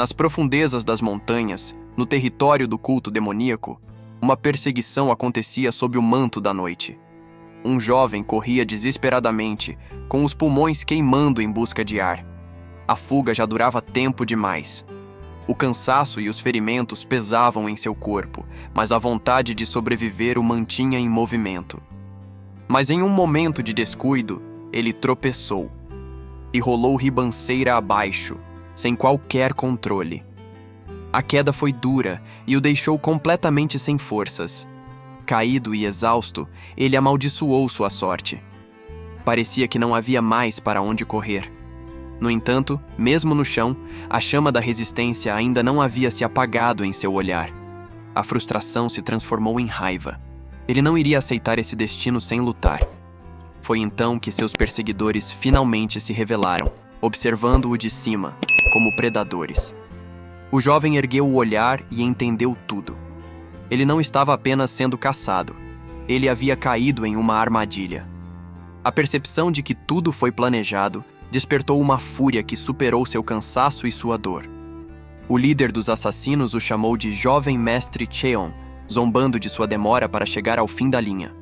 Nas profundezas das montanhas, no território do culto demoníaco, uma perseguição acontecia sob o manto da noite. Um jovem corria desesperadamente, com os pulmões queimando em busca de ar. A fuga já durava tempo demais. O cansaço e os ferimentos pesavam em seu corpo, mas a vontade de sobreviver o mantinha em movimento. Mas em um momento de descuido, ele tropeçou e rolou ribanceira abaixo, sem qualquer controle. A queda foi dura e o deixou completamente sem forças. Caído e exausto, ele amaldiçoou sua sorte. Parecia que não havia mais para onde correr. No entanto, mesmo no chão, a chama da resistência ainda não havia se apagado em seu olhar. A frustração se transformou em raiva. Ele não iria aceitar esse destino sem lutar. Foi então que seus perseguidores finalmente se revelaram, observando-o de cima, como predadores. O jovem ergueu o olhar e entendeu tudo. Ele não estava apenas sendo caçado. Ele havia caído em uma armadilha. A percepção de que tudo foi planejado despertou uma fúria que superou seu cansaço e sua dor. O líder dos assassinos o chamou de Jovem Mestre Cheon, zombando de sua demora para chegar ao fim da linha.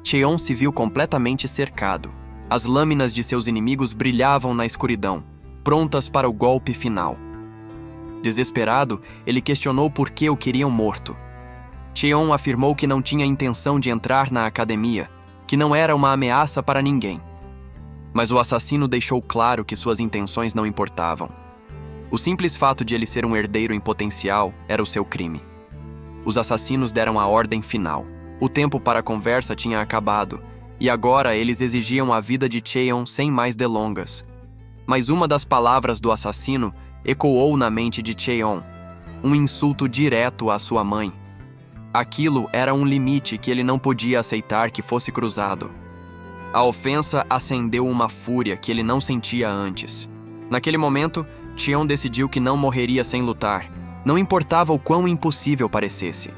Cheon se viu completamente cercado. As lâminas de seus inimigos brilhavam na escuridão, prontas para o golpe final. Desesperado, ele questionou por que o queriam morto. Cheon afirmou que não tinha intenção de entrar na academia, que não era uma ameaça para ninguém. Mas o assassino deixou claro que suas intenções não importavam. O simples fato de ele ser um herdeiro em potencial era o seu crime. Os assassinos deram a ordem final. O tempo para a conversa tinha acabado, e agora eles exigiam a vida de Cheon sem mais delongas. Mas uma das palavras do assassino ecoou na mente de Cheon, um insulto direto à sua mãe. Aquilo era um limite que ele não podia aceitar que fosse cruzado. A ofensa acendeu uma fúria que ele não sentia antes. Naquele momento, Cheon decidiu que não morreria sem lutar, não importava o quão impossível parecesse.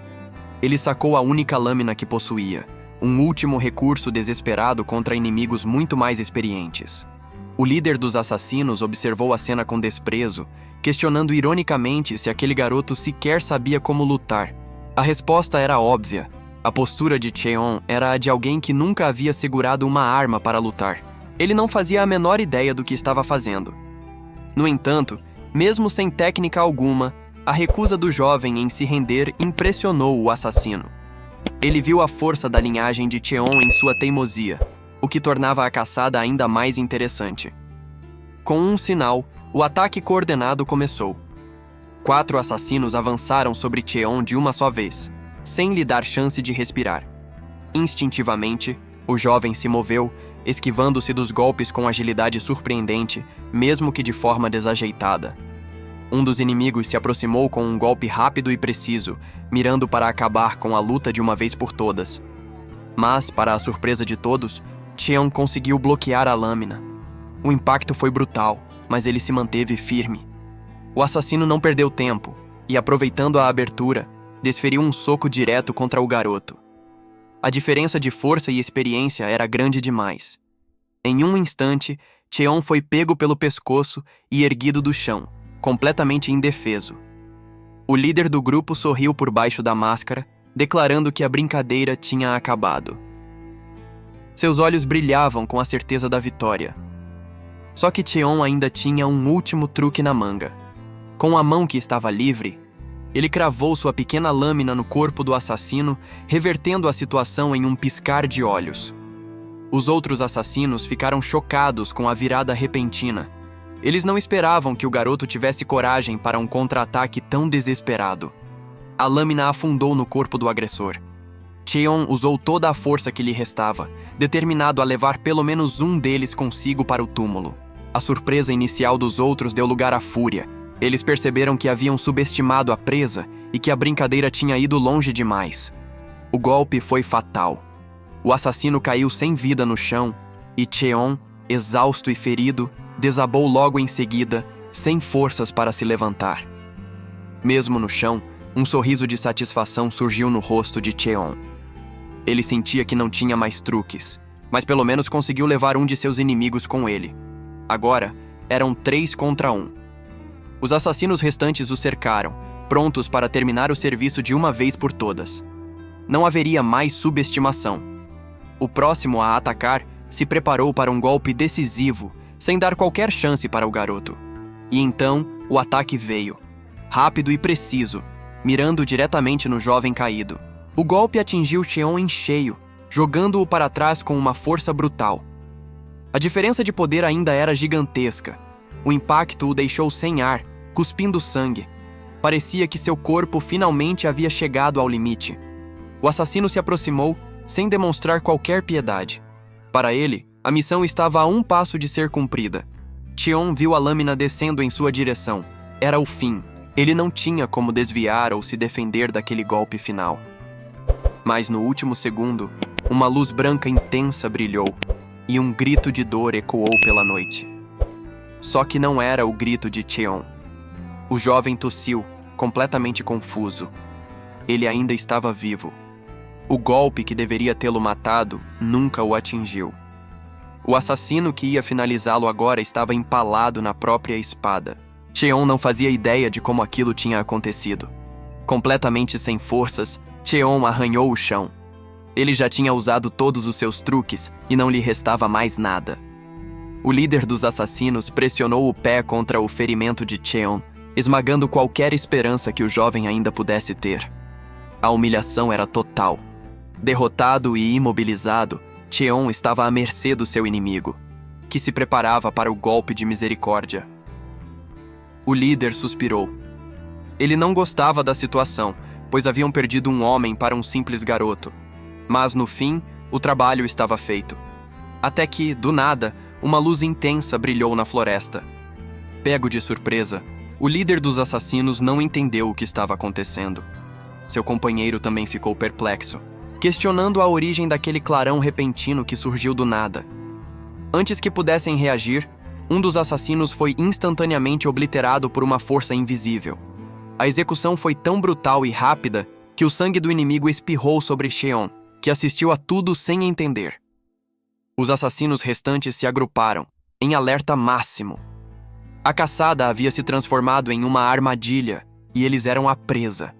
Ele sacou a única lâmina que possuía, um último recurso desesperado contra inimigos muito mais experientes. O líder dos assassinos observou a cena com desprezo, questionando ironicamente se aquele garoto sequer sabia como lutar. A resposta era óbvia. A postura de Cheon era a de alguém que nunca havia segurado uma arma para lutar. Ele não fazia a menor ideia do que estava fazendo. No entanto, mesmo sem técnica alguma, a recusa do jovem em se render impressionou o assassino. Ele viu a força da linhagem de Cheon em sua teimosia, o que tornava a caçada ainda mais interessante. Com um sinal, o ataque coordenado começou. 4 assassinos avançaram sobre Cheon de uma só vez, sem lhe dar chance de respirar. Instintivamente, o jovem se moveu, esquivando-se dos golpes com agilidade surpreendente, mesmo que de forma desajeitada. Um dos inimigos se aproximou com um golpe rápido e preciso, mirando para acabar com a luta de uma vez por todas. Mas, para a surpresa de todos, Cheon conseguiu bloquear a lâmina. O impacto foi brutal, mas ele se manteve firme. O assassino não perdeu tempo e, aproveitando a abertura, desferiu um soco direto contra o garoto. A diferença de força e experiência era grande demais. Em um instante, Cheon foi pego pelo pescoço e erguido do chão, completamente indefeso. O líder do grupo sorriu por baixo da máscara, declarando que a brincadeira tinha acabado. Seus olhos brilhavam com a certeza da vitória. Só que Cheon ainda tinha um último truque na manga. Com a mão que estava livre, ele cravou sua pequena lâmina no corpo do assassino, revertendo a situação em um piscar de olhos. Os outros assassinos ficaram chocados com a virada repentina. Eles não esperavam que o garoto tivesse coragem para um contra-ataque tão desesperado. A lâmina afundou no corpo do agressor. Cheon usou toda a força que lhe restava, determinado a levar pelo menos um deles consigo para o túmulo. A surpresa inicial dos outros deu lugar à fúria. Eles perceberam que haviam subestimado a presa e que a brincadeira tinha ido longe demais. O golpe foi fatal. O assassino caiu sem vida no chão e Cheon, exausto e ferido, desabou logo em seguida, sem forças para se levantar. Mesmo no chão, um sorriso de satisfação surgiu no rosto de Cheon. Ele sentia que não tinha mais truques, mas pelo menos conseguiu levar um de seus inimigos com ele. Agora, eram 3 contra 1. Os assassinos restantes o cercaram, prontos para terminar o serviço de uma vez por todas. Não haveria mais subestimação. O próximo a atacar se preparou para um golpe decisivo, sem dar qualquer chance para o garoto. E então, o ataque veio, rápido e preciso, mirando diretamente no jovem caído. O golpe atingiu Cheon em cheio, jogando-o para trás com uma força brutal. A diferença de poder ainda era gigantesca. O impacto o deixou sem ar, cuspindo sangue. Parecia que seu corpo finalmente havia chegado ao limite. O assassino se aproximou, sem demonstrar qualquer piedade. Para ele, a missão estava a um passo de ser cumprida. Cheon viu a lâmina descendo em sua direção. Era o fim. Ele não tinha como desviar ou se defender daquele golpe final. Mas no último segundo, uma luz branca intensa brilhou e um grito de dor ecoou pela noite. Só que não era o grito de Cheon. O jovem tossiu, completamente confuso. Ele ainda estava vivo. O golpe que deveria tê-lo matado nunca o atingiu. O assassino que ia finalizá-lo agora estava empalado na própria espada. Cheon não fazia ideia de como aquilo tinha acontecido. Completamente sem forças, Cheon arranhou o chão. Ele já tinha usado todos os seus truques e não lhe restava mais nada. O líder dos assassinos pressionou o pé contra o ferimento de Cheon, esmagando qualquer esperança que o jovem ainda pudesse ter. A humilhação era total. Derrotado e imobilizado, Cheon estava à mercê do seu inimigo, que se preparava para o golpe de misericórdia. O líder suspirou. Ele não gostava da situação, pois haviam perdido um homem para um simples garoto. Mas, no fim, o trabalho estava feito. Até que, do nada, uma luz intensa brilhou na floresta. Pego de surpresa, o líder dos assassinos não entendeu o que estava acontecendo. Seu companheiro também ficou perplexo, questionando a origem daquele clarão repentino que surgiu do nada. Antes que pudessem reagir, um dos assassinos foi instantaneamente obliterado por uma força invisível. A execução foi tão brutal e rápida que o sangue do inimigo espirrou sobre Cheon, que assistiu a tudo sem entender. Os assassinos restantes se agruparam, em alerta máximo. A caçada havia se transformado em uma armadilha, e eles eram a presa.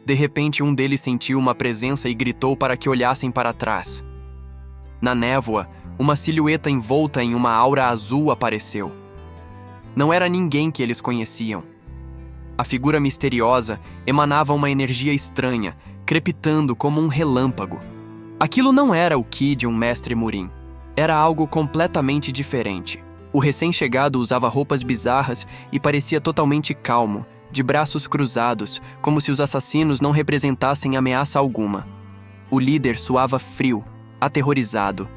De repente, um deles sentiu uma presença e gritou para que olhassem para trás. Na névoa, uma silhueta envolta em uma aura azul apareceu. Não era ninguém que eles conheciam. A figura misteriosa emanava uma energia estranha, crepitando como um relâmpago. Aquilo não era o Ki de um mestre Murin. Era algo completamente diferente. O recém-chegado usava roupas bizarras e parecia totalmente calmo, de braços cruzados, como se os assassinos não representassem ameaça alguma. O líder suava frio, aterrorizado.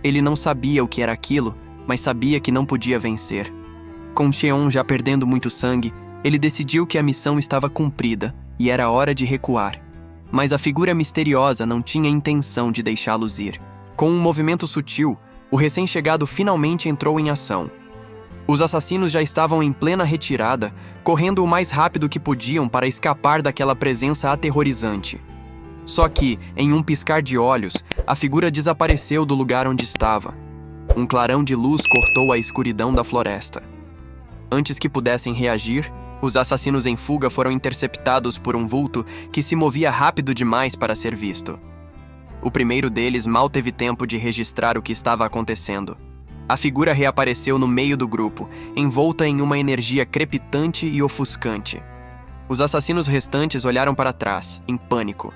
Ele não sabia o que era aquilo, mas sabia que não podia vencer. Com Cheon já perdendo muito sangue, ele decidiu que a missão estava cumprida e era hora de recuar. Mas a figura misteriosa não tinha intenção de deixá-los ir. Com um movimento sutil, o recém-chegado finalmente entrou em ação. Os assassinos já estavam em plena retirada, correndo o mais rápido que podiam para escapar daquela presença aterrorizante. Só que, em um piscar de olhos, a figura desapareceu do lugar onde estava. Um clarão de luz cortou a escuridão da floresta. Antes que pudessem reagir, os assassinos em fuga foram interceptados por um vulto que se movia rápido demais para ser visto. O primeiro deles mal teve tempo de registrar o que estava acontecendo. A figura reapareceu no meio do grupo, envolta em uma energia crepitante e ofuscante. Os assassinos restantes olharam para trás, em pânico.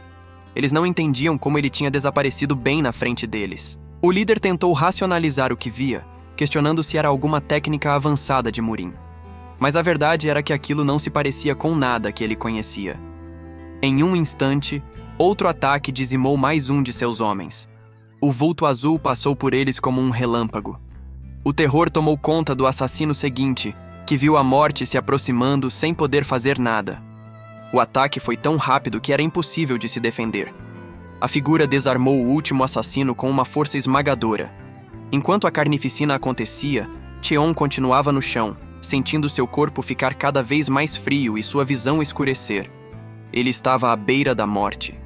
Eles não entendiam como ele tinha desaparecido bem na frente deles. O líder tentou racionalizar o que via, questionando se era alguma técnica avançada de Murin. Mas a verdade era que aquilo não se parecia com nada que ele conhecia. Em um instante, outro ataque dizimou mais um de seus homens. O vulto azul passou por eles como um relâmpago. O terror tomou conta do assassino seguinte, que viu a morte se aproximando sem poder fazer nada. O ataque foi tão rápido que era impossível de se defender. A figura desarmou o último assassino com uma força esmagadora. Enquanto a carnificina acontecia, Cheon continuava no chão, sentindo seu corpo ficar cada vez mais frio e sua visão escurecer. Ele estava à beira da morte.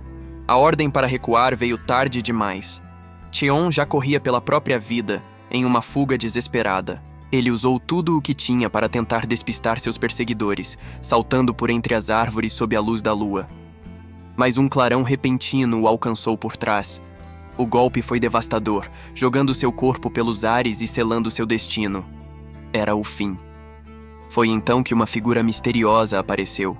A ordem para recuar veio tarde demais. Cheon já corria pela própria vida, em uma fuga desesperada. Ele usou tudo o que tinha para tentar despistar seus perseguidores, saltando por entre as árvores sob a luz da lua. Mas um clarão repentino o alcançou por trás. O golpe foi devastador, jogando seu corpo pelos ares e selando seu destino. Era o fim. Foi então que uma figura misteriosa apareceu.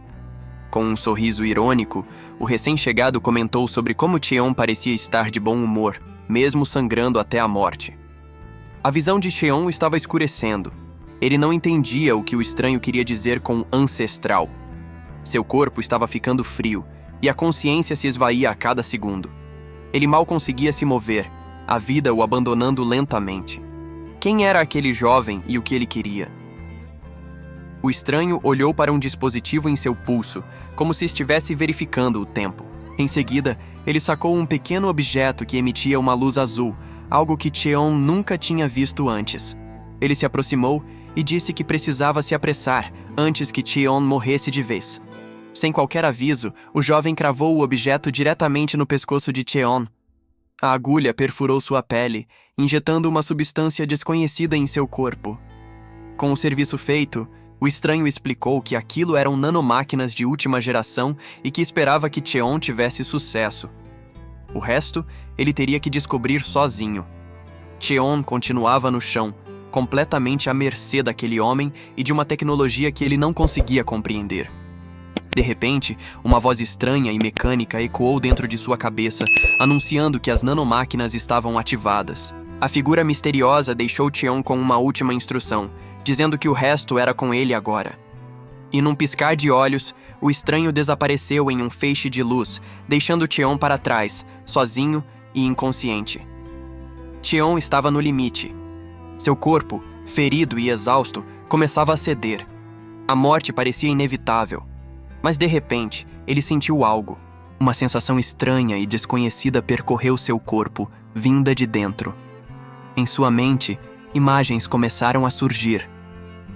Com um sorriso irônico, o recém-chegado comentou sobre como Cheon parecia estar de bom humor, mesmo sangrando até a morte. A visão de Cheon estava escurecendo. Ele não entendia o que o estranho queria dizer com ancestral. Seu corpo estava ficando frio, e a consciência se esvaía a cada segundo. Ele mal conseguia se mover, a vida o abandonando lentamente. Quem era aquele jovem e o que ele queria? O estranho olhou para um dispositivo em seu pulso, como se estivesse verificando o tempo. Em seguida, ele sacou um pequeno objeto que emitia uma luz azul, algo que Cheon nunca tinha visto antes. Ele se aproximou e disse que precisava se apressar antes que Cheon morresse de vez. Sem qualquer aviso, o jovem cravou o objeto diretamente no pescoço de Cheon. A agulha perfurou sua pele, injetando uma substância desconhecida em seu corpo. Com o serviço feito, o estranho explicou que aquilo eram nanomáquinas de última geração e que esperava que Cheon tivesse sucesso. O resto, ele teria que descobrir sozinho. Cheon continuava no chão, completamente à mercê daquele homem e de uma tecnologia que ele não conseguia compreender. De repente, uma voz estranha e mecânica ecoou dentro de sua cabeça, anunciando que as nanomáquinas estavam ativadas. A figura misteriosa deixou Cheon com uma última instrução, dizendo que o resto era com ele agora. E num piscar de olhos, o estranho desapareceu em um feixe de luz, deixando Cheon para trás, sozinho e inconsciente. Cheon estava no limite. Seu corpo, ferido e exausto, começava a ceder. A morte parecia inevitável. Mas de repente, ele sentiu algo. Uma sensação estranha e desconhecida percorreu seu corpo, vinda de dentro. Em sua mente, imagens começaram a surgir.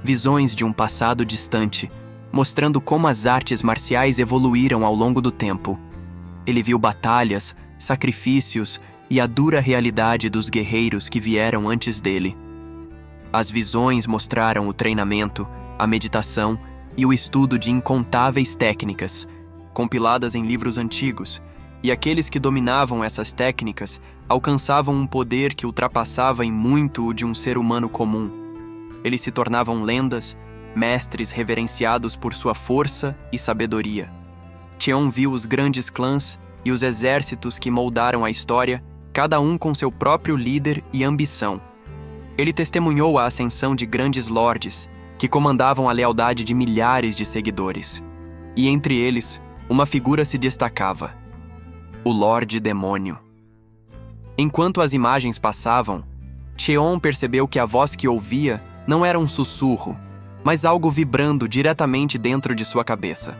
Visões de um passado distante, mostrando como as artes marciais evoluíram ao longo do tempo. Ele viu batalhas, sacrifícios e a dura realidade dos guerreiros que vieram antes dele. As visões mostraram o treinamento, a meditação e o estudo de incontáveis técnicas, compiladas em livros antigos, e aqueles que dominavam essas técnicas alcançavam um poder que ultrapassava em muito o de um ser humano comum. Eles se tornavam lendas, mestres reverenciados por sua força e sabedoria. Cheon viu os grandes clãs e os exércitos que moldaram a história, cada um com seu próprio líder e ambição. Ele testemunhou a ascensão de grandes lordes, que comandavam a lealdade de milhares de seguidores. E entre eles, uma figura se destacava: o Lorde Demônio. Enquanto as imagens passavam, Cheon percebeu que a voz que ouvia não era um sussurro, mas algo vibrando diretamente dentro de sua cabeça.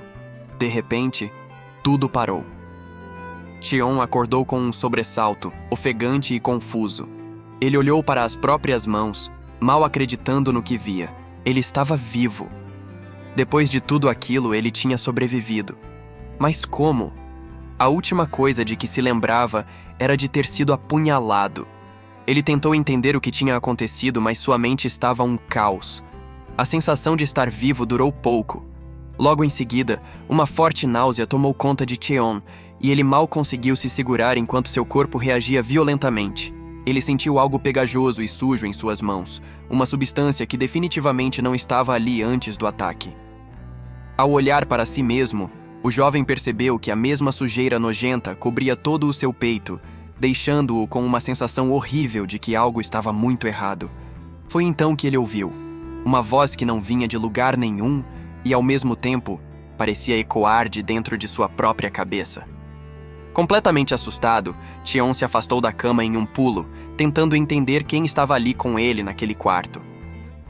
De repente, tudo parou. Cheon acordou com um sobressalto, ofegante e confuso. Ele olhou para as próprias mãos, mal acreditando no que via. Ele estava vivo. Depois de tudo aquilo, ele tinha sobrevivido. Mas como? A última coisa de que se lembrava era de ter sido apunhalado. Ele tentou entender o que tinha acontecido, mas sua mente estava um caos. A sensação de estar vivo durou pouco. Logo em seguida, uma forte náusea tomou conta de Cheon, e ele mal conseguiu se segurar enquanto seu corpo reagia violentamente. Ele sentiu algo pegajoso e sujo em suas mãos, uma substância que definitivamente não estava ali antes do ataque. Ao olhar para si mesmo, o jovem percebeu que a mesma sujeira nojenta cobria todo o seu peito, deixando-o com uma sensação horrível de que algo estava muito errado. Foi então que ele ouviu uma voz que não vinha de lugar nenhum e, ao mesmo tempo, parecia ecoar de dentro de sua própria cabeça. Completamente assustado, Cheon se afastou da cama em um pulo, tentando entender quem estava ali com ele naquele quarto.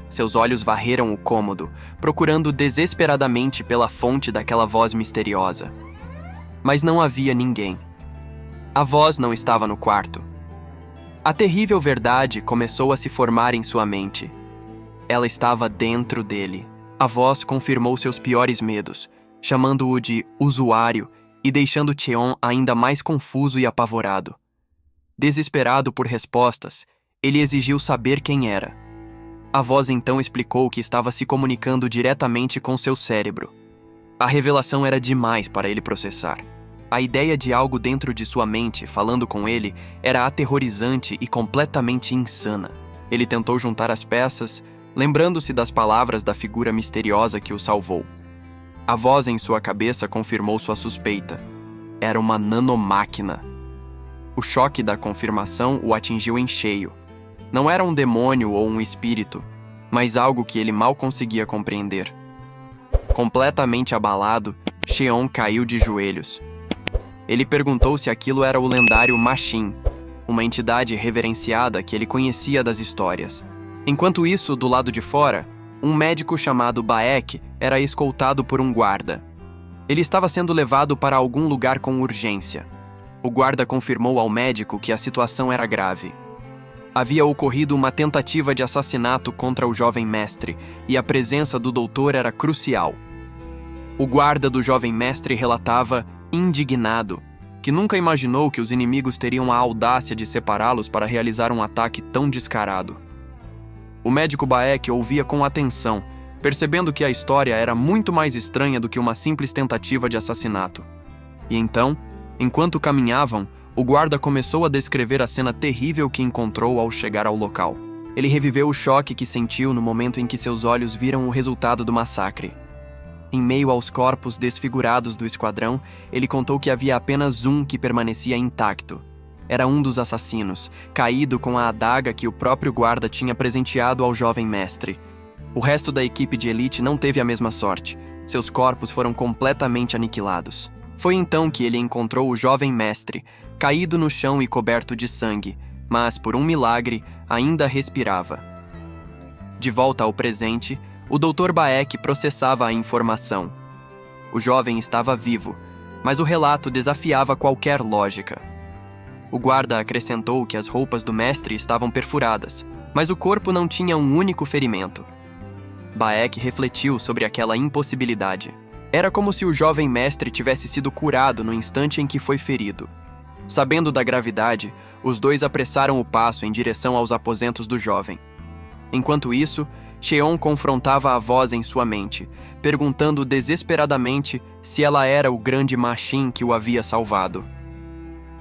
Seus olhos varreram o cômodo, procurando desesperadamente pela fonte daquela voz misteriosa. Mas não havia ninguém. A voz não estava no quarto. A terrível verdade começou a se formar em sua mente. Ela estava dentro dele. A voz confirmou seus piores medos, chamando-o de usuário e deixando Cheon ainda mais confuso e apavorado. Desesperado por respostas, ele exigiu saber quem era. A voz então explicou que estava se comunicando diretamente com seu cérebro. A revelação era demais para ele processar. A ideia de algo dentro de sua mente falando com ele era aterrorizante e completamente insana. Ele tentou juntar as peças, lembrando-se das palavras da figura misteriosa que o salvou. A voz em sua cabeça confirmou sua suspeita. Era uma nanomáquina. O choque da confirmação o atingiu em cheio. Não era um demônio ou um espírito, mas algo que ele mal conseguia compreender. Completamente abalado, Cheon caiu de joelhos. Ele perguntou se aquilo era o lendário Machin, uma entidade reverenciada que ele conhecia das histórias. Enquanto isso, do lado de fora, um médico chamado Baek era escoltado por um guarda. Ele estava sendo levado para algum lugar com urgência. O guarda confirmou ao médico que a situação era grave. Havia ocorrido uma tentativa de assassinato contra o jovem mestre, e a presença do doutor era crucial. O guarda do jovem mestre relatava, indignado, que nunca imaginou que os inimigos teriam a audácia de separá-los para realizar um ataque tão descarado. O médico Baek ouvia com atenção, percebendo que a história era muito mais estranha do que uma simples tentativa de assassinato. E então, enquanto caminhavam, o guarda começou a descrever a cena terrível que encontrou ao chegar ao local. Ele reviveu o choque que sentiu no momento em que seus olhos viram o resultado do massacre. Em meio aos corpos desfigurados do esquadrão, ele contou que havia apenas um que permanecia intacto. Era um dos assassinos, caído com a adaga que o próprio guarda tinha presenteado ao jovem mestre. O resto da equipe de elite não teve a mesma sorte. Seus corpos foram completamente aniquilados. Foi então que ele encontrou o jovem mestre, caído no chão e coberto de sangue, mas, por um milagre, ainda respirava. De volta ao presente, o Dr. Baek processava a informação. O jovem estava vivo, mas o relato desafiava qualquer lógica. O guarda acrescentou que as roupas do mestre estavam perfuradas, mas o corpo não tinha um único ferimento. Baek refletiu sobre aquela impossibilidade. Era como se o jovem mestre tivesse sido curado no instante em que foi ferido. Sabendo da gravidade, os dois apressaram o passo em direção aos aposentos do jovem. Enquanto isso, Cheon confrontava a voz em sua mente, perguntando desesperadamente se ela era o grande Machin que o havia salvado.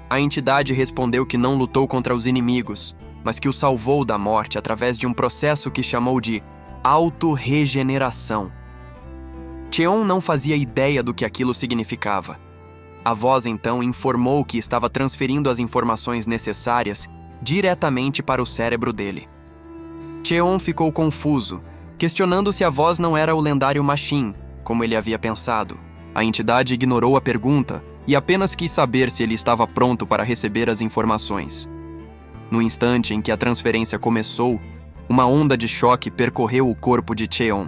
A entidade respondeu que não lutou contra os inimigos, mas que o salvou da morte através de um processo que chamou de autorregeneração. Cheon não fazia ideia do que aquilo significava. A voz então informou que estava transferindo as informações necessárias diretamente para o cérebro dele. Cheon ficou confuso, questionando se a voz não era o lendário Machin, como ele havia pensado. A entidade ignorou a pergunta e apenas quis saber se ele estava pronto para receber as informações. No instante em que a transferência começou, uma onda de choque percorreu o corpo de Cheon.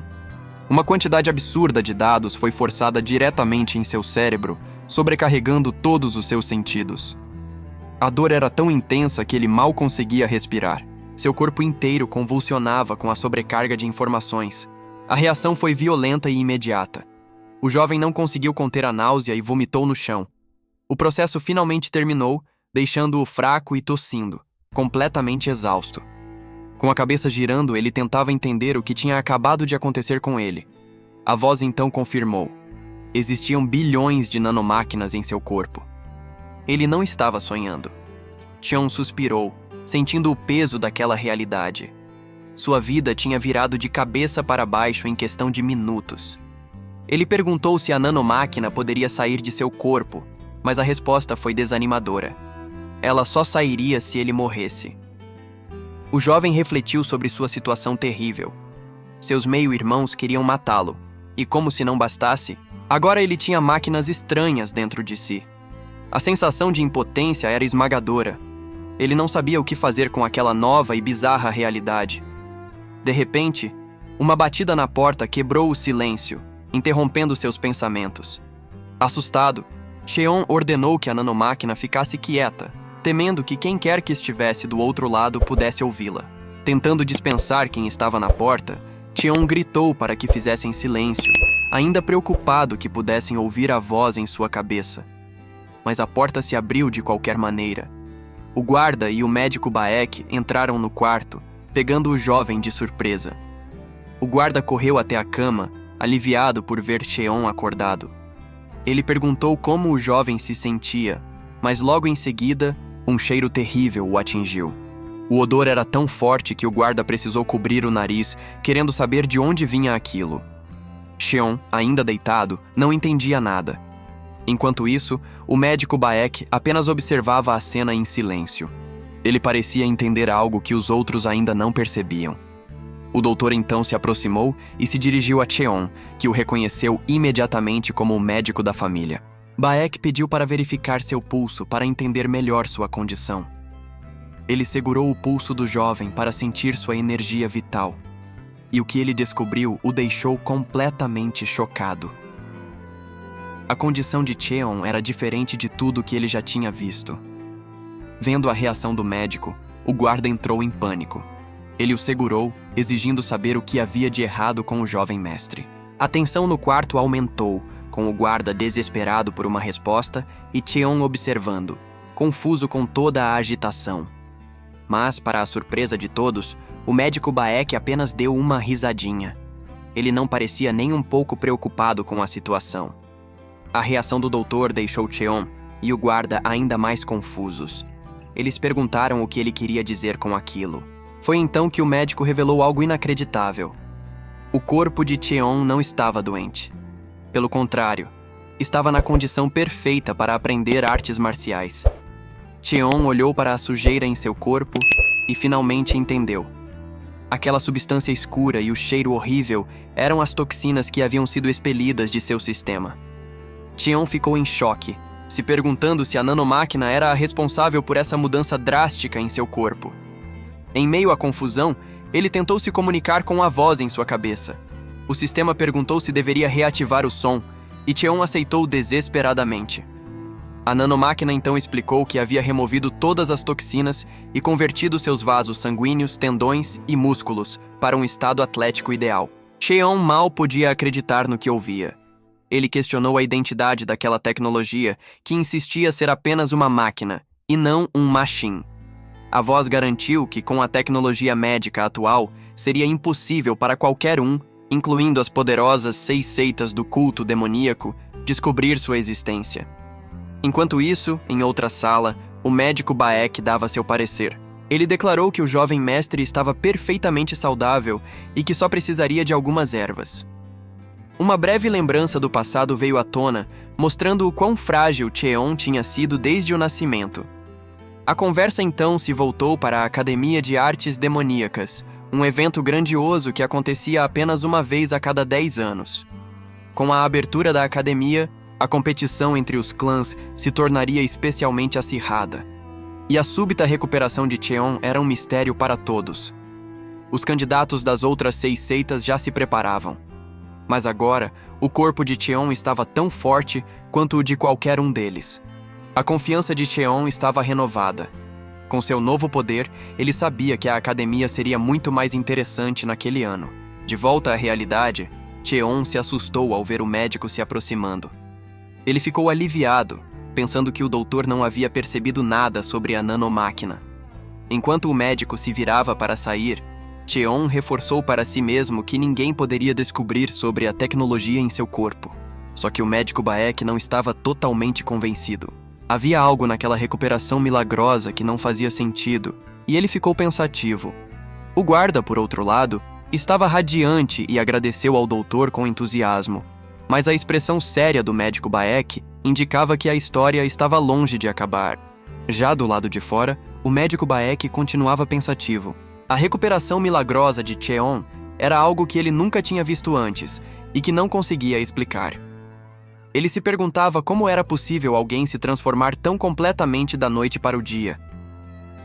Uma quantidade absurda de dados foi forçada diretamente em seu cérebro, sobrecarregando todos os seus sentidos. A dor era tão intensa que ele mal conseguia respirar. Seu corpo inteiro convulsionava com a sobrecarga de informações. A reação foi violenta e imediata. O jovem não conseguiu conter a náusea e vomitou no chão. O processo finalmente terminou, deixando-o fraco e tossindo, completamente exausto. Com a cabeça girando, ele tentava entender o que tinha acabado de acontecer com ele. A voz então confirmou. Existiam bilhões de nanomáquinas em seu corpo. Ele não estava sonhando. Cheon suspirou, sentindo o peso daquela realidade. Sua vida tinha virado de cabeça para baixo em questão de minutos. Ele perguntou se a nanomáquina poderia sair de seu corpo, mas a resposta foi desanimadora. Ela só sairia se ele morresse. O jovem refletiu sobre sua situação terrível. Seus meio-irmãos queriam matá-lo, e como se não bastasse, agora ele tinha máquinas estranhas dentro de si. A sensação de impotência era esmagadora. Ele não sabia o que fazer com aquela nova e bizarra realidade. De repente, uma batida na porta quebrou o silêncio, interrompendo seus pensamentos. Assustado, Cheon ordenou que a nanomáquina ficasse quieta, temendo que quem quer que estivesse do outro lado pudesse ouvi-la. Tentando dispensar quem estava na porta, Cheon gritou para que fizessem silêncio, ainda preocupado que pudessem ouvir a voz em sua cabeça. Mas a porta se abriu de qualquer maneira. O guarda e o médico Baek entraram no quarto, pegando o jovem de surpresa. O guarda correu até a cama, aliviado por ver Cheon acordado. Ele perguntou como o jovem se sentia, mas logo em seguida, um cheiro terrível o atingiu. O odor era tão forte que o guarda precisou cobrir o nariz, querendo saber de onde vinha aquilo. Cheon, ainda deitado, não entendia nada. Enquanto isso, o médico Baek apenas observava a cena em silêncio. Ele parecia entender algo que os outros ainda não percebiam. O doutor então se aproximou e se dirigiu a Cheon, que o reconheceu imediatamente como o médico da família. Baek pediu para verificar seu pulso para entender melhor sua condição. Ele segurou o pulso do jovem para sentir sua energia vital. E o que ele descobriu o deixou completamente chocado. A condição de Cheon era diferente de tudo que ele já tinha visto. Vendo a reação do médico, o guarda entrou em pânico. Ele o segurou, exigindo saber o que havia de errado com o jovem mestre. A tensão no quarto aumentou, com o guarda desesperado por uma resposta e Cheon observando, confuso com toda a agitação. Mas, para a surpresa de todos, o médico Baek apenas deu uma risadinha. Ele não parecia nem um pouco preocupado com a situação. A reação do doutor deixou Cheon e o guarda ainda mais confusos. Eles perguntaram o que ele queria dizer com aquilo. Foi então que o médico revelou algo inacreditável. O corpo de Cheon não estava doente. Pelo contrário, estava na condição perfeita para aprender artes marciais. Cheon olhou para a sujeira em seu corpo e finalmente entendeu. Aquela substância escura e o cheiro horrível eram as toxinas que haviam sido expelidas de seu sistema. Cheon ficou em choque, se perguntando se a nanomáquina era a responsável por essa mudança drástica em seu corpo. Em meio à confusão, ele tentou se comunicar com a voz em sua cabeça. O sistema perguntou se deveria reativar o som, e Cheon aceitou desesperadamente. A nanomáquina então explicou que havia removido todas as toxinas e convertido seus vasos sanguíneos, tendões e músculos para um estado atlético ideal. Cheon mal podia acreditar no que ouvia. Ele questionou a identidade daquela tecnologia que insistia ser apenas uma máquina, e não um machine. A voz garantiu que, com a tecnologia médica atual, seria impossível para qualquer um, incluindo as poderosas 6 seitas do culto demoníaco, descobrir sua existência. Enquanto isso, em outra sala, o médico Baek dava seu parecer. Ele declarou que o jovem mestre estava perfeitamente saudável e que só precisaria de algumas ervas. Uma breve lembrança do passado veio à tona, mostrando o quão frágil Cheon tinha sido desde o nascimento. A conversa então se voltou para a Academia de Artes Demoníacas, um evento grandioso que acontecia apenas uma vez a cada 10 anos. Com a abertura da academia, a competição entre os clãs se tornaria especialmente acirrada. E a súbita recuperação de Cheon era um mistério para todos. Os candidatos das outras 6 seitas já se preparavam. Mas agora, o corpo de Cheon estava tão forte quanto o de qualquer um deles. A confiança de Cheon estava renovada. Com seu novo poder, ele sabia que a academia seria muito mais interessante naquele ano. De volta à realidade, Cheon se assustou ao ver o médico se aproximando. Ele ficou aliviado, pensando que o doutor não havia percebido nada sobre a nanomáquina. Enquanto o médico se virava para sair, Cheon reforçou para si mesmo que ninguém poderia descobrir sobre a tecnologia em seu corpo. Só que o médico Baek não estava totalmente convencido. Havia algo naquela recuperação milagrosa que não fazia sentido, e ele ficou pensativo. O guarda, por outro lado, estava radiante e agradeceu ao doutor com entusiasmo, mas a expressão séria do médico Baek indicava que a história estava longe de acabar. Já do lado de fora, o médico Baek continuava pensativo. A recuperação milagrosa de Cheon era algo que ele nunca tinha visto antes e que não conseguia explicar. Ele se perguntava como era possível alguém se transformar tão completamente da noite para o dia.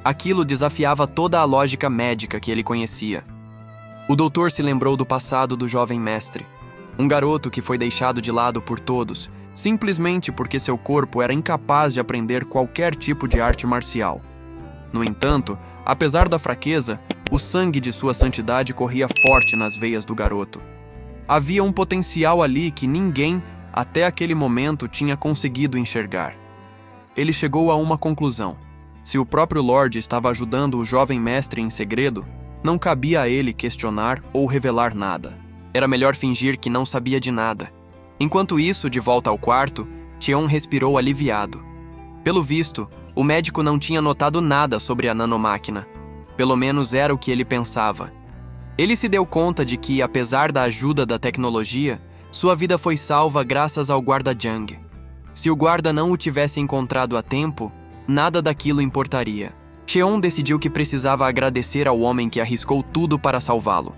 Aquilo desafiava toda a lógica médica que ele conhecia. O doutor se lembrou do passado do jovem mestre, um garoto que foi deixado de lado por todos, simplesmente porque seu corpo era incapaz de aprender qualquer tipo de arte marcial. No entanto, apesar da fraqueza, o sangue de sua santidade corria forte nas veias do garoto. Havia um potencial ali que ninguém, até aquele momento, tinha conseguido enxergar. Ele chegou a uma conclusão. Se o próprio Lorde estava ajudando o jovem mestre em segredo, Não cabia a ele questionar ou revelar nada. Era melhor fingir que não sabia de nada. Enquanto isso, de volta ao quarto, Cheon respirou aliviado. Pelo visto, o médico não tinha notado nada sobre a nanomáquina. Pelo menos era o que ele pensava. Ele se deu conta de que, apesar da ajuda da tecnologia, sua vida foi salva graças ao guarda Jung. Se o guarda não o tivesse encontrado a tempo, nada daquilo importaria. Cheon decidiu que precisava agradecer ao homem que arriscou tudo para salvá-lo.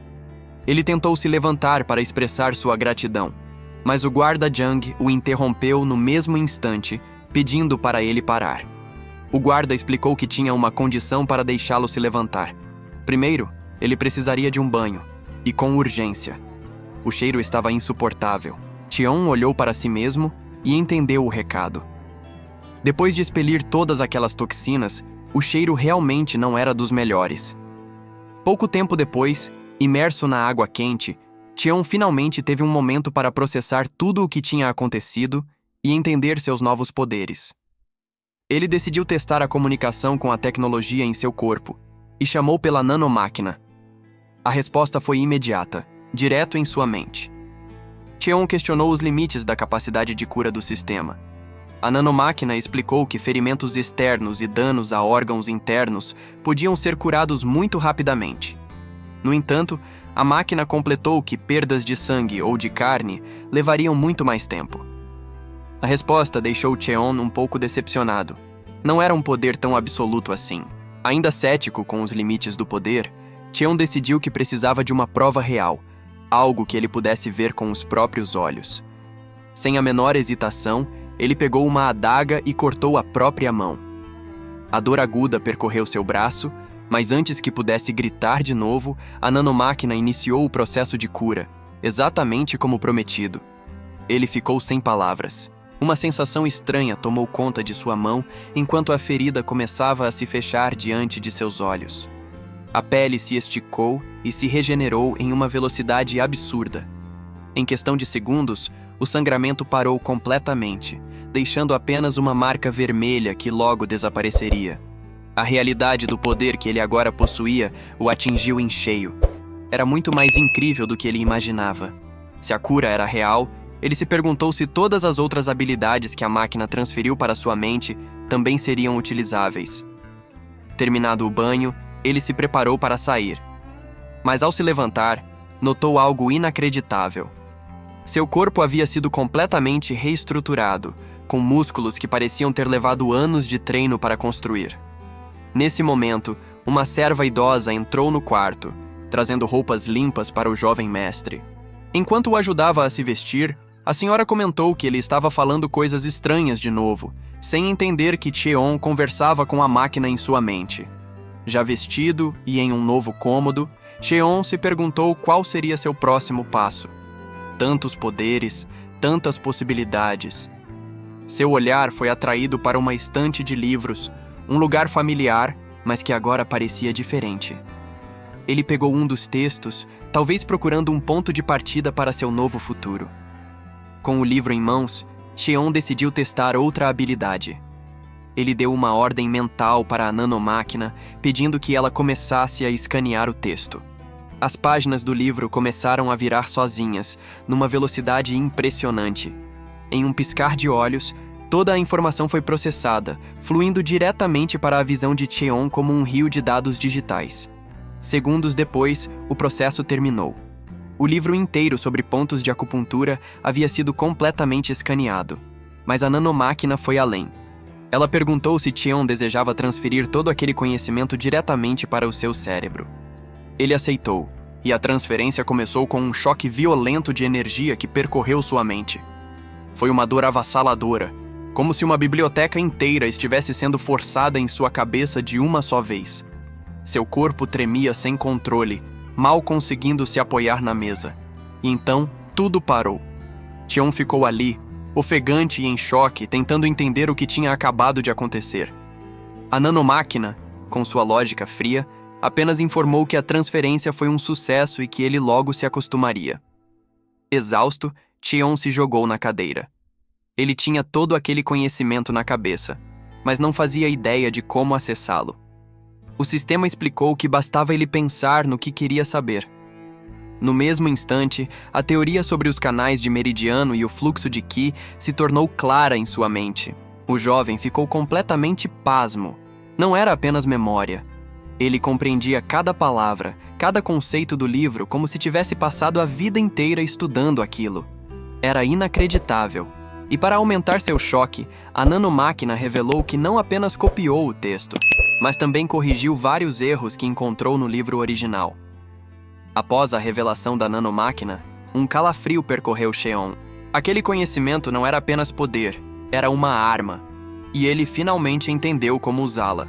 Ele tentou se levantar para expressar sua gratidão, mas o guarda Jung o interrompeu no mesmo instante, pedindo para ele parar. O guarda explicou que tinha uma condição para deixá-lo se levantar. Primeiro, ele precisaria de um banho, e com urgência. O cheiro estava insuportável. Cheon olhou para si mesmo e entendeu o recado. Depois de expelir todas aquelas toxinas, o cheiro realmente não era dos melhores. Pouco tempo depois, imerso na água quente, Cheon finalmente teve um momento para processar tudo o que tinha acontecido e entender seus novos poderes. Ele decidiu testar a comunicação com a tecnologia em seu corpo e chamou pela nanomáquina. A resposta foi imediata, direto em sua mente. Cheon questionou os limites da capacidade de cura do sistema. A nanomáquina explicou que ferimentos externos e danos a órgãos internos podiam ser curados muito rapidamente. No entanto, a máquina completou que perdas de sangue ou de carne levariam muito mais tempo. A resposta deixou Cheon um pouco decepcionado. Não era um poder tão absoluto assim. Ainda cético com os limites do poder, Cheon decidiu que precisava de uma prova real, algo que ele pudesse ver com os próprios olhos. Sem a menor hesitação, ele pegou uma adaga e cortou a própria mão. A dor aguda percorreu seu braço, mas antes que pudesse gritar de novo, a nanomáquina iniciou o processo de cura, exatamente como prometido. Ele ficou sem palavras. Uma sensação estranha tomou conta de sua mão enquanto a ferida começava a se fechar diante de seus olhos. A pele se esticou e se regenerou em uma velocidade absurda. Em questão de segundos, o sangramento parou completamente, deixando apenas uma marca vermelha que logo desapareceria. A realidade do poder que ele agora possuía o atingiu em cheio. Era muito mais incrível do que ele imaginava. Se a cura era real, ele se perguntou se todas as outras habilidades que a máquina transferiu para sua mente também seriam utilizáveis. Terminado o banho, ele se preparou para sair. Mas ao se levantar, notou algo inacreditável. Seu corpo havia sido completamente reestruturado, com músculos que pareciam ter levado anos de treino para construir. Nesse momento, uma serva idosa entrou no quarto, trazendo roupas limpas para o jovem mestre. Enquanto o ajudava a se vestir, a senhora comentou que ele estava falando coisas estranhas de novo, sem entender que Cheon conversava com a máquina em sua mente. Já vestido e em um novo cômodo, Cheon se perguntou qual seria seu próximo passo. Tantos poderes, tantas possibilidades. Seu olhar foi atraído para uma estante de livros, um lugar familiar, mas que agora parecia diferente. Ele pegou um dos textos, talvez procurando um ponto de partida para seu novo futuro. Com o livro em mãos, Cheon decidiu testar outra habilidade. Ele deu uma ordem mental para a nanomáquina, pedindo que ela começasse a escanear o texto. As páginas do livro começaram a virar sozinhas, numa velocidade impressionante. Em um piscar de olhos, toda a informação foi processada, fluindo diretamente para a visão de Cheon como um rio de dados digitais. Segundos depois, o processo terminou. O livro inteiro sobre pontos de acupuntura havia sido completamente escaneado, mas a nanomáquina foi além. Ela perguntou se Cheon desejava transferir todo aquele conhecimento diretamente para o seu cérebro. Ele aceitou, e a transferência começou com um choque violento de energia que percorreu sua mente. Foi uma dor avassaladora, como se uma biblioteca inteira estivesse sendo forçada em sua cabeça de uma só vez. Seu corpo tremia sem controle, mal conseguindo se apoiar na mesa. E então, tudo parou. Cheon ficou ali, ofegante e em choque, tentando entender o que tinha acabado de acontecer. A nanomáquina, com sua lógica fria, apenas informou que a transferência foi um sucesso e que ele logo se acostumaria. Exausto, Cheon se jogou na cadeira. Ele tinha todo aquele conhecimento na cabeça, mas não fazia ideia de como acessá-lo. O sistema explicou que bastava ele pensar no que queria saber. No mesmo instante, a teoria sobre os canais de meridiano e o fluxo de Qi se tornou clara em sua mente. O jovem ficou completamente pasmo. Não era apenas memória. Ele compreendia cada palavra, cada conceito do livro como se tivesse passado a vida inteira estudando aquilo. Era inacreditável. E para aumentar seu choque, a nanomáquina revelou que não apenas copiou o texto, mas também corrigiu vários erros que encontrou no livro original. Após a revelação da nanomáquina, um calafrio percorreu Cheon. Aquele conhecimento não era apenas poder, era uma arma, e ele finalmente entendeu como usá-la.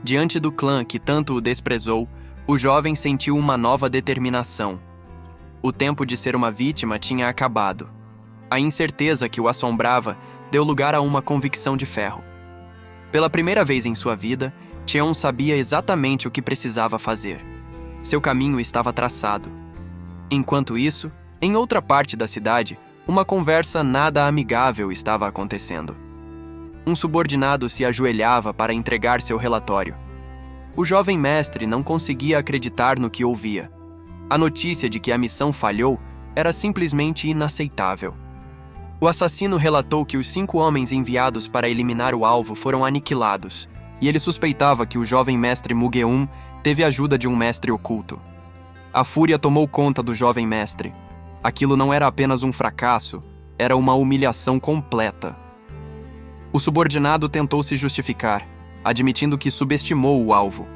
Diante do clã que tanto o desprezou, o jovem sentiu uma nova determinação. O tempo de ser uma vítima tinha acabado. A incerteza que o assombrava deu lugar a uma convicção de ferro. Pela primeira vez em sua vida, Cheon sabia exatamente o que precisava fazer. Seu caminho estava traçado. Enquanto isso, em outra parte da cidade, uma conversa nada amigável estava acontecendo. Um subordinado se ajoelhava para entregar seu relatório. O jovem mestre não conseguia acreditar no que ouvia. A notícia de que a missão falhou era simplesmente inaceitável. O assassino relatou que os 5 homens enviados para eliminar o alvo foram aniquilados, e ele suspeitava que o jovem mestre Mugeum teve a ajuda de um mestre oculto. A fúria tomou conta do jovem mestre. Aquilo não era apenas um fracasso, era uma humilhação completa. O subordinado tentou se justificar, admitindo que subestimou o alvo.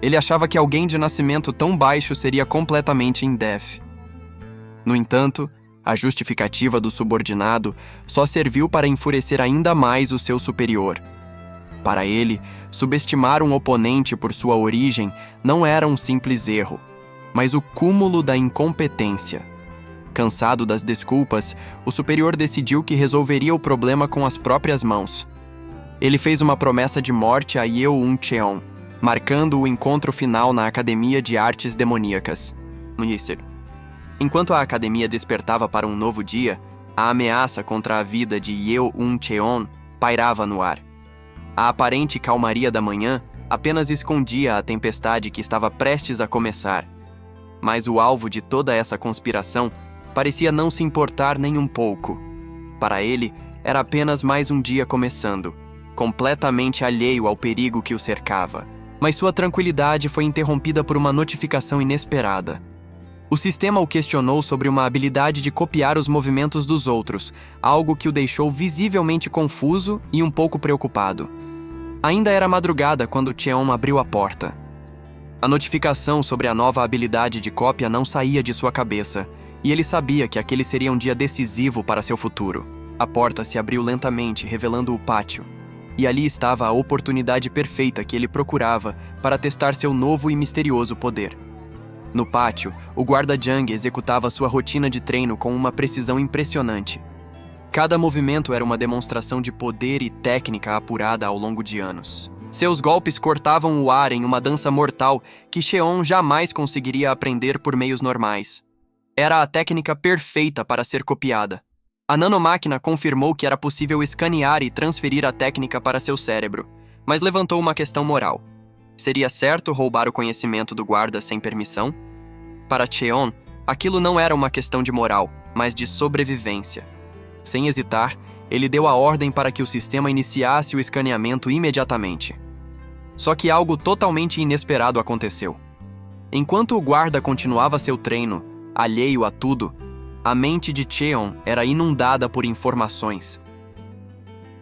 Ele achava que alguém de nascimento tão baixo seria completamente in-def. No entanto, a justificativa do subordinado só serviu para enfurecer ainda mais o seu superior. Para ele, subestimar um oponente por sua origem não era um simples erro, mas o cúmulo da incompetência. Cansado das desculpas, o superior decidiu que resolveria o problema com as próprias mãos. Ele fez uma promessa de morte a Yeon Cheon, marcando o encontro final na Academia de Artes Demoníacas. Enquanto a academia despertava para um novo dia, a ameaça contra a vida de Yeon Cheon pairava no ar. A aparente calmaria da manhã apenas escondia a tempestade que estava prestes a começar. Mas o alvo de toda essa conspiração parecia não se importar nem um pouco. Para ele, era apenas mais um dia começando, completamente alheio ao perigo que o cercava. Mas sua tranquilidade foi interrompida por uma notificação inesperada. O sistema o questionou sobre uma habilidade de copiar os movimentos dos outros, algo que o deixou visivelmente confuso e um pouco preocupado. Ainda era madrugada quando Cheon abriu a porta. A notificação sobre a nova habilidade de cópia não saía de sua cabeça, e ele sabia que aquele seria um dia decisivo para seu futuro. A porta se abriu lentamente, revelando o pátio, e ali estava a oportunidade perfeita que ele procurava para testar seu novo e misterioso poder. No pátio, o guarda Jang executava sua rotina de treino com uma precisão impressionante. Cada movimento era uma demonstração de poder e técnica apurada ao longo de anos. Seus golpes cortavam o ar em uma dança mortal que Cheon jamais conseguiria aprender por meios normais. Era a técnica perfeita para ser copiada. A nanomáquina confirmou que era possível escanear e transferir a técnica para seu cérebro, mas levantou uma questão moral. Seria certo roubar o conhecimento do guarda sem permissão? Para Cheon, aquilo não era uma questão de moral, mas de sobrevivência. Sem hesitar, ele deu a ordem para que o sistema iniciasse o escaneamento imediatamente. Só que algo totalmente inesperado aconteceu. Enquanto o guarda continuava seu treino, alheio a tudo, a mente de Cheon era inundada por informações.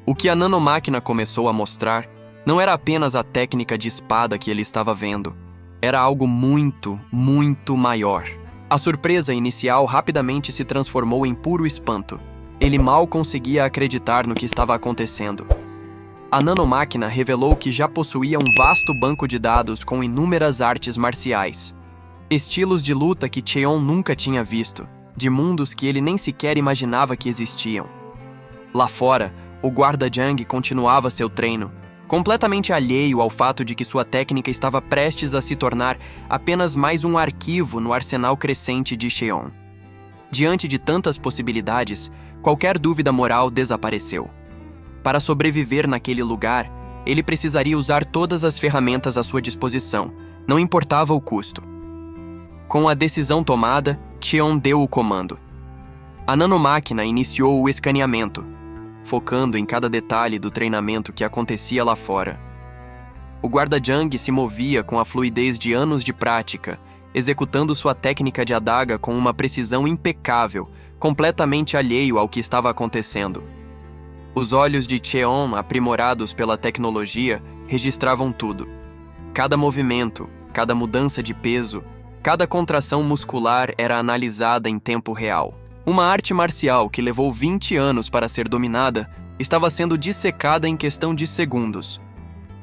O que a nanomáquina começou a mostrar não era apenas a técnica de espada que ele estava vendo. Era algo muito, muito maior. A surpresa inicial rapidamente se transformou em puro espanto. Ele mal conseguia acreditar no que estava acontecendo. A nanomáquina revelou que já possuía um vasto banco de dados com inúmeras artes marciais. Estilos de luta que Cheon nunca tinha visto, de mundos que ele nem sequer imaginava que existiam. Lá fora, o guarda Jang continuava seu treino, completamente alheio ao fato de que sua técnica estava prestes a se tornar apenas mais um arquivo no arsenal crescente de Cheon. Diante de tantas possibilidades, qualquer dúvida moral desapareceu. Para sobreviver naquele lugar, Ele precisaria usar todas as ferramentas à sua disposição, não importava o custo. Com a decisão tomada, Cheon deu o comando. A nanomáquina iniciou o escaneamento, focando em cada detalhe do treinamento que acontecia lá fora. O guarda Jang se movia com a fluidez de anos de prática, executando sua técnica de adaga com uma precisão impecável, completamente alheio ao que estava acontecendo. Os olhos de Cheon, aprimorados pela tecnologia, registravam tudo. Cada movimento, cada mudança de peso, cada contração muscular era analisada em tempo real. Uma arte marcial que levou 20 anos para ser dominada estava sendo dissecada em questão de segundos.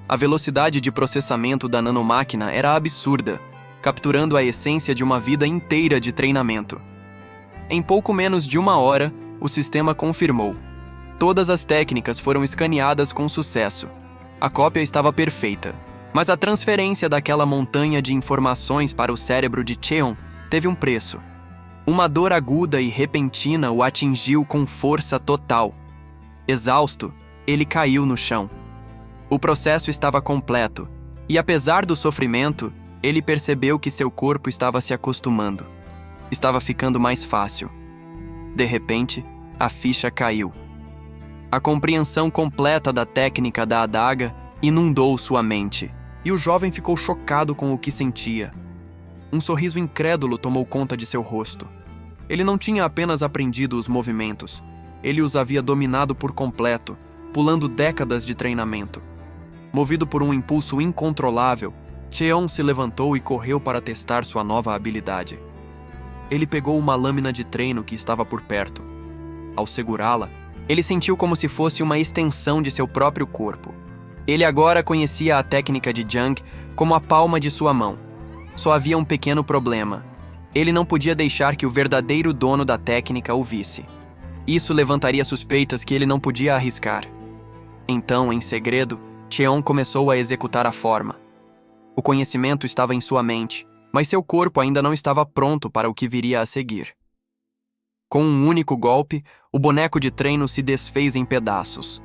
A velocidade de processamento da nanomáquina era absurda, capturando a essência de uma vida inteira de treinamento. Em pouco menos de 1 hora, o sistema confirmou. Todas as técnicas foram escaneadas com sucesso. A cópia estava perfeita, mas a transferência daquela montanha de informações para o cérebro de Cheon teve um preço. Uma dor aguda e repentina o atingiu com força total. Exausto, ele caiu no chão. O processo estava completo, e apesar do sofrimento, ele percebeu que seu corpo estava se acostumando. Estava ficando mais fácil. De repente, a ficha caiu. A compreensão completa da técnica da adaga inundou sua mente, e o jovem ficou chocado com o que sentia. Um sorriso incrédulo tomou conta de seu rosto. Ele não tinha apenas aprendido os movimentos, ele os havia dominado por completo, pulando décadas de treinamento. Movido por um impulso incontrolável, Cheon se levantou e correu para testar sua nova habilidade. Ele pegou uma lâmina de treino que estava por perto. Ao segurá-la, ele sentiu como se fosse uma extensão de seu próprio corpo. Ele agora conhecia a técnica de Jang como a palma de sua mão. Só havia um pequeno problema. Ele não podia deixar que o verdadeiro dono da técnica o visse. Isso levantaria suspeitas que ele não podia arriscar. Então, em segredo, Cheon começou a executar a forma. O conhecimento estava em sua mente, mas seu corpo ainda não estava pronto para o que viria a seguir. Com um único golpe, o boneco de treino se desfez em pedaços.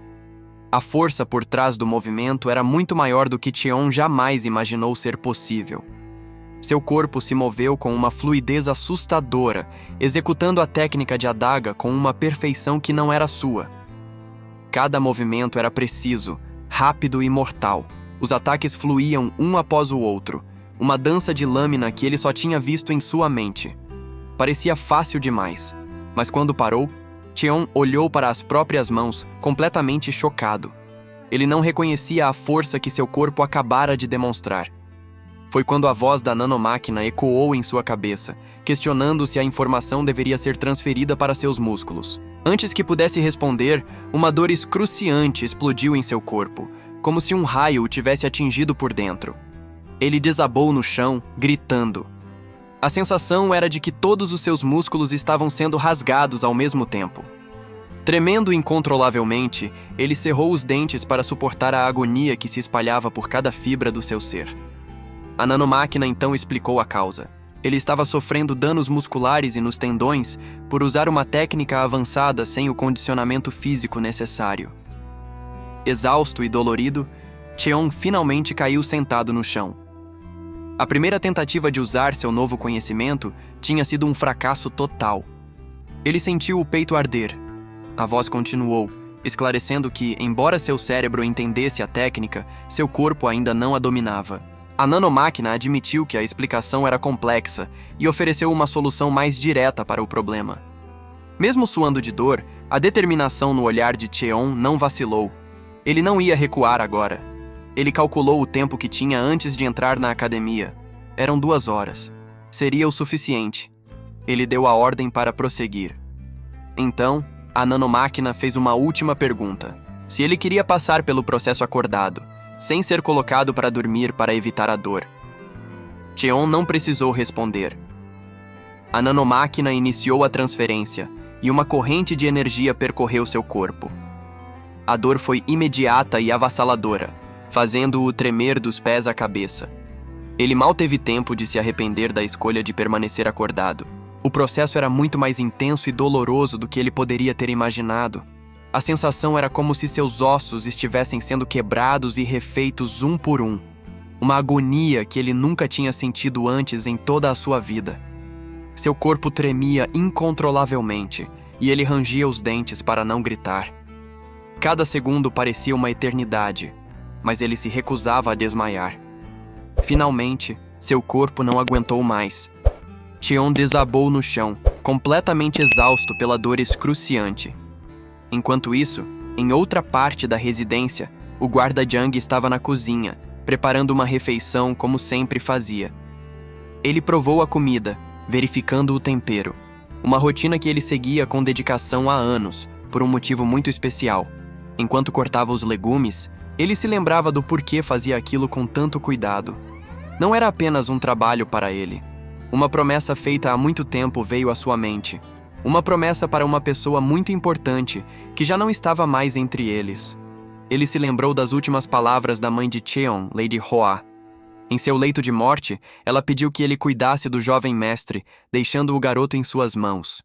A força por trás do movimento era muito maior do que Cheon jamais imaginou ser possível. Seu corpo se moveu com uma fluidez assustadora, executando a técnica de adaga com uma perfeição que não era sua. Cada movimento era preciso, rápido e mortal. Os ataques fluíam um após o outro, uma dança de lâmina que ele só tinha visto em sua mente. Parecia fácil demais, mas quando parou, Cheon olhou para as próprias mãos, completamente chocado. Ele não reconhecia a força que seu corpo acabara de demonstrar. Foi quando a voz da nanomáquina ecoou em sua cabeça, questionando se a informação deveria ser transferida para seus músculos. Antes que pudesse responder, uma dor excruciante explodiu em seu corpo, como se um raio o tivesse atingido por dentro. Ele desabou no chão, gritando. A sensação era de que todos os seus músculos estavam sendo rasgados ao mesmo tempo. Tremendo incontrolavelmente, ele cerrou os dentes para suportar a agonia que se espalhava por cada fibra do seu ser. A nanomáquina então explicou a causa. Ele estava sofrendo danos musculares e nos tendões por usar uma técnica avançada sem o condicionamento físico necessário. Exausto e dolorido, Cheon finalmente caiu sentado no chão. A primeira tentativa de usar seu novo conhecimento tinha sido um fracasso total. Ele sentiu o peito arder. A voz continuou, esclarecendo que, embora seu cérebro entendesse a técnica, seu corpo ainda não a dominava. A nanomáquina admitiu que a explicação era complexa e ofereceu uma solução mais direta para o problema. Mesmo suando de dor, a determinação no olhar de Cheon não vacilou. Ele não ia recuar agora. Ele calculou o tempo que tinha antes de entrar na academia. Eram 2 horas. Seria o suficiente. Ele deu a ordem para prosseguir. Então, a nanomáquina fez uma última pergunta. Se ele queria passar pelo processo acordado, sem ser colocado para dormir para evitar a dor. Cheon não precisou responder. A nanomáquina iniciou a transferência e uma corrente de energia percorreu seu corpo. A dor foi imediata e avassaladora, fazendo-o tremer dos pés à cabeça. Ele mal teve tempo de se arrepender da escolha de permanecer acordado. O processo era muito mais intenso e doloroso do que ele poderia ter imaginado. A sensação era como se seus ossos estivessem sendo quebrados e refeitos um por um. Uma agonia que ele nunca tinha sentido antes em toda a sua vida. Seu corpo tremia incontrolavelmente e ele rangia os dentes para não gritar. Cada segundo parecia uma eternidade, mas ele se recusava a desmaiar. Finalmente, seu corpo não aguentou mais. Cheon desabou no chão, completamente exausto pela dor excruciante. Enquanto isso, em outra parte da residência, o guarda Jang estava na cozinha, preparando uma refeição como sempre fazia. Ele provou a comida, verificando o tempero. Uma rotina que ele seguia com dedicação há anos, por um motivo muito especial. Enquanto cortava os legumes, ele se lembrava do porquê fazia aquilo com tanto cuidado. Não era apenas um trabalho para ele. Uma promessa feita há muito tempo veio à sua mente. Uma promessa para uma pessoa muito importante, que já não estava mais entre eles. Ele se lembrou das últimas palavras da mãe de Cheon, Lady Hoa. Em seu leito de morte, ela pediu que ele cuidasse do jovem mestre, deixando o garoto em suas mãos.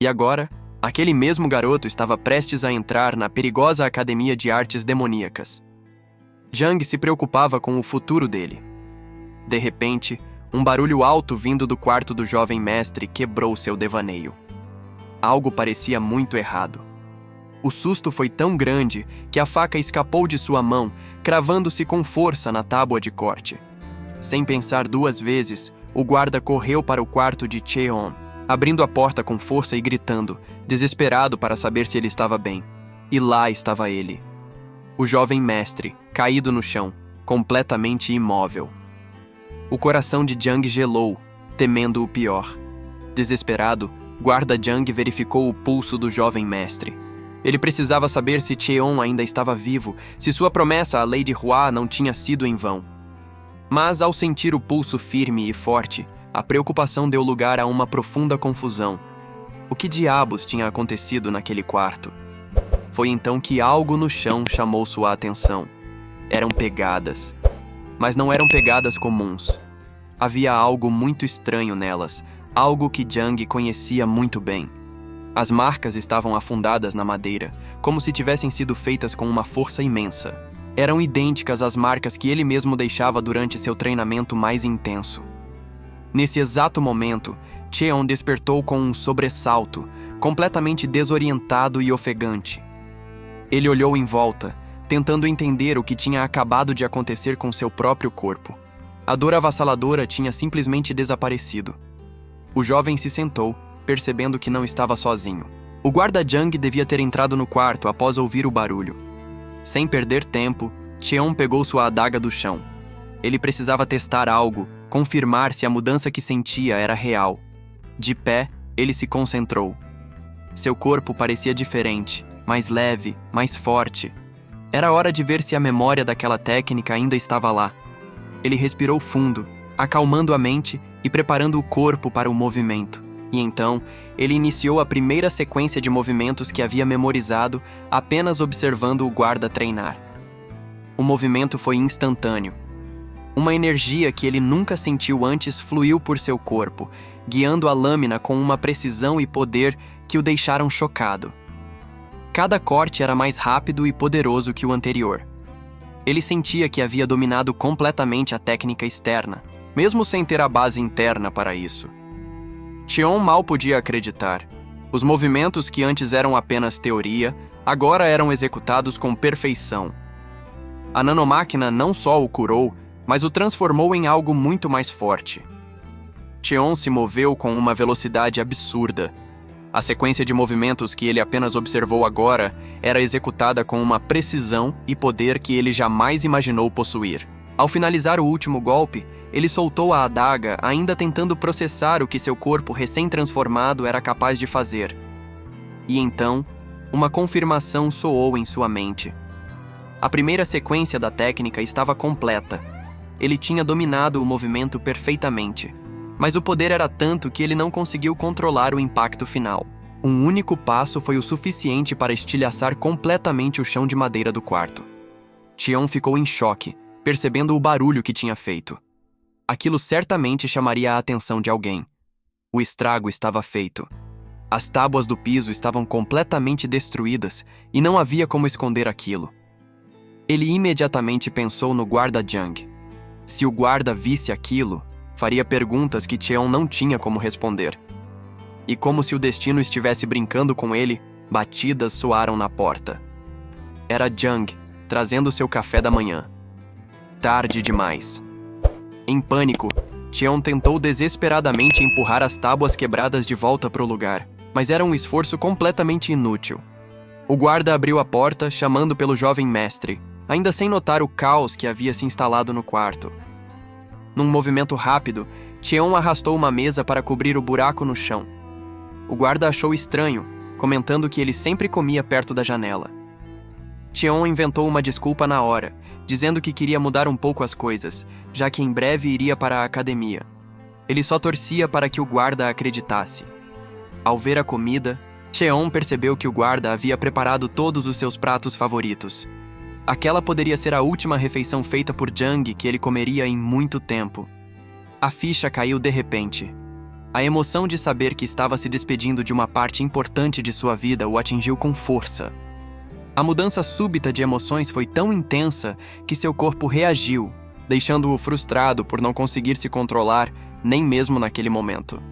E agora, aquele mesmo garoto estava prestes a entrar na perigosa Academia de Artes Demoníacas. Jang se preocupava com o futuro dele. De repente, um barulho alto vindo do quarto do jovem mestre quebrou seu devaneio. Algo parecia muito errado. O susto foi tão grande que a faca escapou de sua mão, cravando-se com força na tábua de corte. Sem pensar duas vezes, o guarda correu para o quarto de Cheon, abrindo a porta com força e gritando, desesperado para saber se ele estava bem. E lá estava ele. O jovem mestre, caído no chão, completamente imóvel. O coração de Jang gelou, temendo o pior. Desesperado, guarda Jang verificou o pulso do jovem mestre. Ele precisava saber se Cheon ainda estava vivo, se sua promessa à Lady Hua não tinha sido em vão. Mas ao sentir o pulso firme e forte, a preocupação deu lugar a uma profunda confusão. O que diabos tinha acontecido naquele quarto? Foi então que algo no chão chamou sua atenção. Eram pegadas. Mas não eram pegadas comuns. Havia algo muito estranho nelas, algo que Jang conhecia muito bem. As marcas estavam afundadas na madeira, como se tivessem sido feitas com uma força imensa. Eram idênticas às marcas que ele mesmo deixava durante seu treinamento mais intenso. Nesse exato momento, Cheon despertou com um sobressalto, completamente desorientado e ofegante. Ele olhou em volta, tentando entender o que tinha acabado de acontecer com seu próprio corpo. A dor avassaladora tinha simplesmente desaparecido. O jovem se sentou, percebendo que não estava sozinho. O guarda Jang devia ter entrado no quarto após ouvir o barulho. Sem perder tempo, Cheon pegou sua adaga do chão. Ele precisava testar algo, confirmar se a mudança que sentia era real. De pé, ele se concentrou. Seu corpo parecia diferente, mais leve, mais forte. Era hora de ver se a memória daquela técnica ainda estava lá. Ele respirou fundo, acalmando a mente e preparando o corpo para o movimento. E então, ele iniciou a primeira sequência de movimentos que havia memorizado apenas observando o guarda treinar. O movimento foi instantâneo. Uma energia que ele nunca sentiu antes fluiu por seu corpo, guiando a lâmina com uma precisão e poder que o deixaram chocado. Cada corte era mais rápido e poderoso que o anterior. Ele sentia que havia dominado completamente a técnica externa, mesmo sem ter a base interna para isso. Cheon mal podia acreditar. Os movimentos que antes eram apenas teoria, agora eram executados com perfeição. A nanomáquina não só o curou, mas o transformou em algo muito mais forte. Cheon se moveu com uma velocidade absurda. A sequência de movimentos que ele apenas observou agora era executada com uma precisão e poder que ele jamais imaginou possuir. Ao finalizar o último golpe, ele soltou a adaga, ainda tentando processar o que seu corpo recém-transformado era capaz de fazer. E então, uma confirmação soou em sua mente. A primeira sequência da técnica estava completa. Ele tinha dominado o movimento perfeitamente. Mas o poder era tanto que ele não conseguiu controlar o impacto final. Um único passo foi o suficiente para estilhaçar completamente o chão de madeira do quarto. Cheon ficou em choque, percebendo o barulho que tinha feito. Aquilo certamente chamaria a atenção de alguém. O estrago estava feito. As tábuas do piso estavam completamente destruídas e não havia como esconder aquilo. Ele imediatamente pensou no guarda Jung. Se o guarda visse aquilo, faria perguntas que Cheon não tinha como responder. E como se o destino estivesse brincando com ele, batidas soaram na porta. Era Jung, trazendo seu café da manhã. Tarde demais. Em pânico, Cheon tentou desesperadamente empurrar as tábuas quebradas de volta para o lugar, mas era um esforço completamente inútil. O guarda abriu a porta, chamando pelo jovem mestre, ainda sem notar o caos que havia se instalado no quarto. Num movimento rápido, Cheon arrastou uma mesa para cobrir o buraco no chão. O guarda achou estranho, comentando que ele sempre comia perto da janela. Cheon inventou uma desculpa na hora, dizendo que queria mudar um pouco as coisas, já que em breve iria para a academia. Ele só torcia para que o guarda acreditasse. Ao ver a comida, Cheon percebeu que o guarda havia preparado todos os seus pratos favoritos. Aquela poderia ser a última refeição feita por Jung que ele comeria em muito tempo. A ficha caiu de repente. A emoção de saber que estava se despedindo de uma parte importante de sua vida o atingiu com força. A mudança súbita de emoções foi tão intensa que seu corpo reagiu, deixando-o frustrado por não conseguir se controlar nem mesmo naquele momento.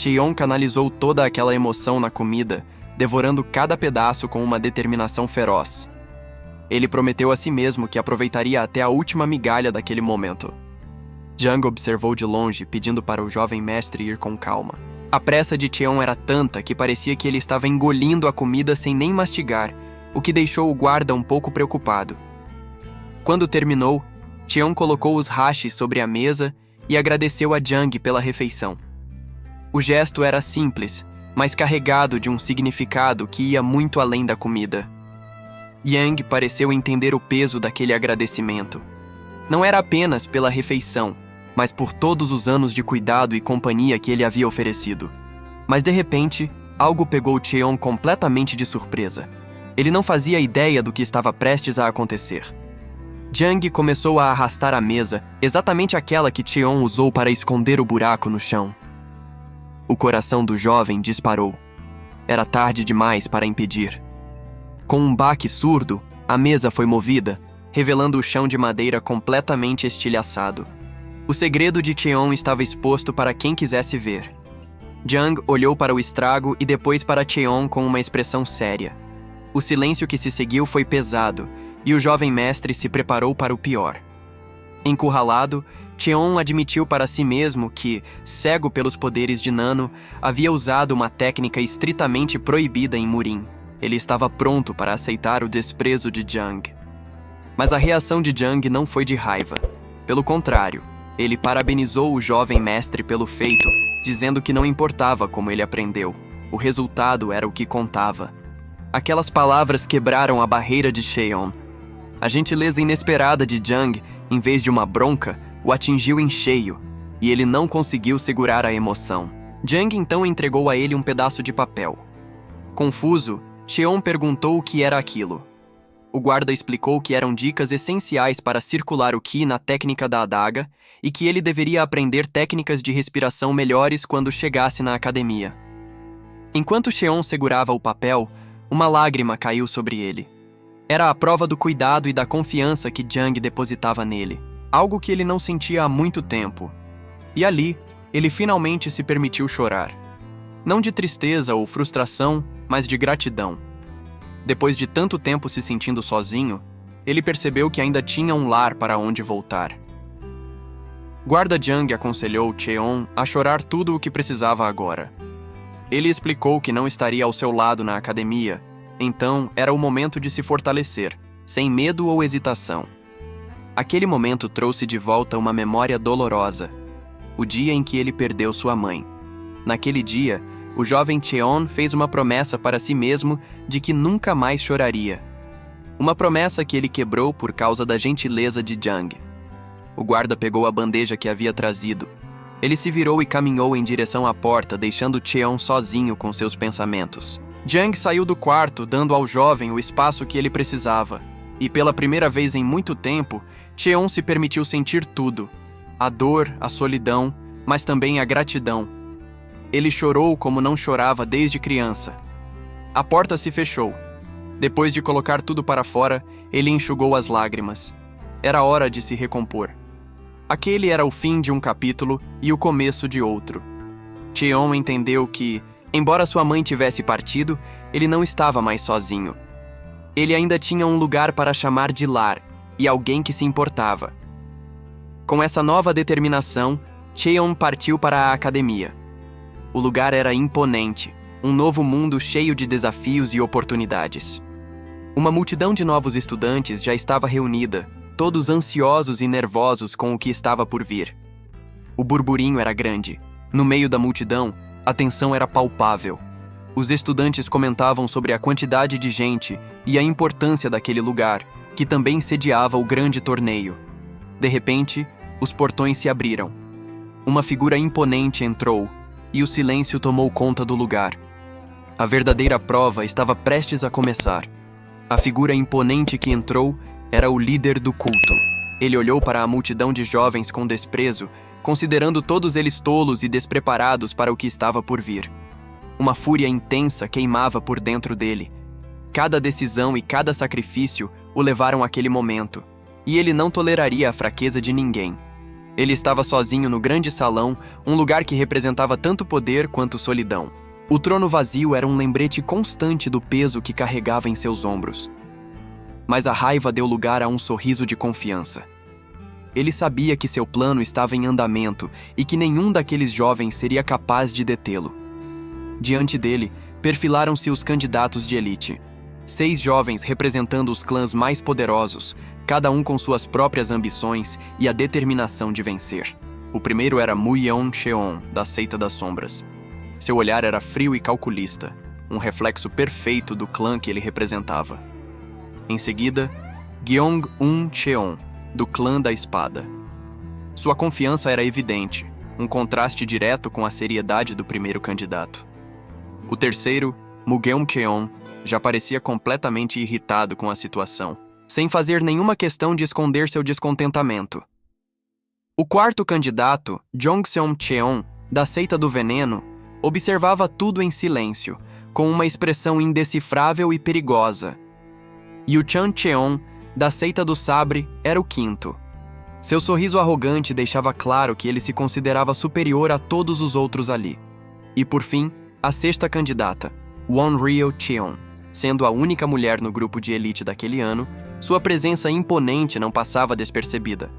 Cheon canalizou toda aquela emoção na comida, devorando cada pedaço com uma determinação feroz. Ele prometeu a si mesmo que aproveitaria até a última migalha daquele momento. Jung observou de longe, pedindo para o jovem mestre ir com calma. A pressa de Cheon era tanta que parecia que ele estava engolindo a comida sem nem mastigar, o que deixou o guarda um pouco preocupado. Quando terminou, Cheon colocou os hashis sobre a mesa e agradeceu a Jung pela refeição. O gesto era simples, mas carregado de um significado que ia muito além da comida. Jung pareceu entender o peso daquele agradecimento. Não era apenas pela refeição, mas por todos os anos de cuidado e companhia que ele havia oferecido. Mas de repente, algo pegou Cheon completamente de surpresa. Ele não fazia ideia do que estava prestes a acontecer. Jung começou a arrastar a mesa, exatamente aquela que Cheon usou para esconder o buraco no chão. O coração do jovem disparou. Era tarde demais para impedir. Com um baque surdo, a mesa foi movida, revelando o chão de madeira completamente estilhaçado. O segredo de Cheon estava exposto para quem quisesse ver. Jung olhou para o estrago e depois para Cheon com uma expressão séria. O silêncio que se seguiu foi pesado, e o jovem mestre se preparou para o pior. Encurralado, Cheon admitiu para si mesmo que, cego pelos poderes de Nano, havia usado uma técnica estritamente proibida em Murin. Ele estava pronto para aceitar o desprezo de Jung. Mas a reação de Jung não foi de raiva. Pelo contrário, ele parabenizou o jovem mestre pelo feito, dizendo que não importava como ele aprendeu. O resultado era o que contava. Aquelas palavras quebraram a barreira de Cheon. A gentileza inesperada de Jung, em vez de uma bronca, o atingiu em cheio, e ele não conseguiu segurar a emoção. Jung então entregou a ele um pedaço de papel. Confuso, Cheon perguntou o que era aquilo. O guarda explicou que eram dicas essenciais para circular o Ki na técnica da adaga e que ele deveria aprender técnicas de respiração melhores quando chegasse na academia. Enquanto Cheon segurava o papel, uma lágrima caiu sobre ele. Era a prova do cuidado e da confiança que Jung depositava nele, algo que ele não sentia há muito tempo. E ali, ele finalmente se permitiu chorar. Não de tristeza ou frustração, mas de gratidão. Depois de tanto tempo se sentindo sozinho, ele percebeu que ainda tinha um lar para onde voltar. Guarda Jung aconselhou Cheon a chorar tudo o que precisava agora. Ele explicou que não estaria ao seu lado na academia, então era o momento de se fortalecer, sem medo ou hesitação. Aquele momento trouxe de volta uma memória dolorosa, o dia em que ele perdeu sua mãe. Naquele dia, o jovem Cheon fez uma promessa para si mesmo de que nunca mais choraria. Uma promessa que ele quebrou por causa da gentileza de Jung. O guarda pegou a bandeja que havia trazido. Ele se virou e caminhou em direção à porta, deixando Cheon sozinho com seus pensamentos. Jung saiu do quarto, dando ao jovem o espaço que ele precisava. E pela primeira vez em muito tempo, Cheon se permitiu sentir tudo. A dor, a solidão, mas também a gratidão. Ele chorou como não chorava desde criança. A porta se fechou. Depois de colocar tudo para fora, ele enxugou as lágrimas. Era hora de se recompor. Aquele era o fim de um capítulo e o começo de outro. Cheon entendeu que, embora sua mãe tivesse partido, ele não estava mais sozinho. Ele ainda tinha um lugar para chamar de lar e alguém que se importava. Com essa nova determinação, Cheon partiu para a academia. O lugar era imponente, um novo mundo cheio de desafios e oportunidades. Uma multidão de novos estudantes já estava reunida, todos ansiosos e nervosos com o que estava por vir. O burburinho era grande. No meio da multidão, a tensão era palpável. Os estudantes comentavam sobre a quantidade de gente e a importância daquele lugar, que também sediava o grande torneio. De repente, os portões se abriram. Uma figura imponente entrou, e o silêncio tomou conta do lugar. A verdadeira prova estava prestes a começar. A figura imponente que entrou era o líder do culto. Ele olhou para a multidão de jovens com desprezo, considerando todos eles tolos e despreparados para o que estava por vir. Uma fúria intensa queimava por dentro dele. Cada decisão e cada sacrifício o levaram àquele momento, e ele não toleraria a fraqueza de ninguém. Ele estava sozinho no grande salão, um lugar que representava tanto poder quanto solidão. O trono vazio era um lembrete constante do peso que carregava em seus ombros. Mas a raiva deu lugar a um sorriso de confiança. Ele sabia que seu plano estava em andamento e que nenhum daqueles jovens seria capaz de detê-lo. Diante dele, perfilaram-se os candidatos de elite. 6 jovens representando os clãs mais poderosos, cada um com suas próprias ambições e a determinação de vencer. O primeiro era Muyeon Cheon, da Seita das Sombras. Seu olhar era frio e calculista, um reflexo perfeito do clã que ele representava. Em seguida, Gyeong-un Cheon, do clã da Espada. Sua confiança era evidente, um contraste direto com a seriedade do primeiro candidato. O terceiro, Mugeum Cheon, já parecia completamente irritado com a situação, sem fazer nenhuma questão de esconder seu descontentamento. O quarto candidato, Jongseon Cheon, da Seita do Veneno, observava tudo em silêncio, com uma expressão indecifrável e perigosa. E o Chan Cheon, da Seita do Sabre, era o quinto. Seu sorriso arrogante deixava claro que ele se considerava superior a todos os outros ali. E por fim, a sexta candidata, Wonryo Cheon. Sendo a única mulher no grupo de elite daquele ano, sua presença imponente não passava despercebida.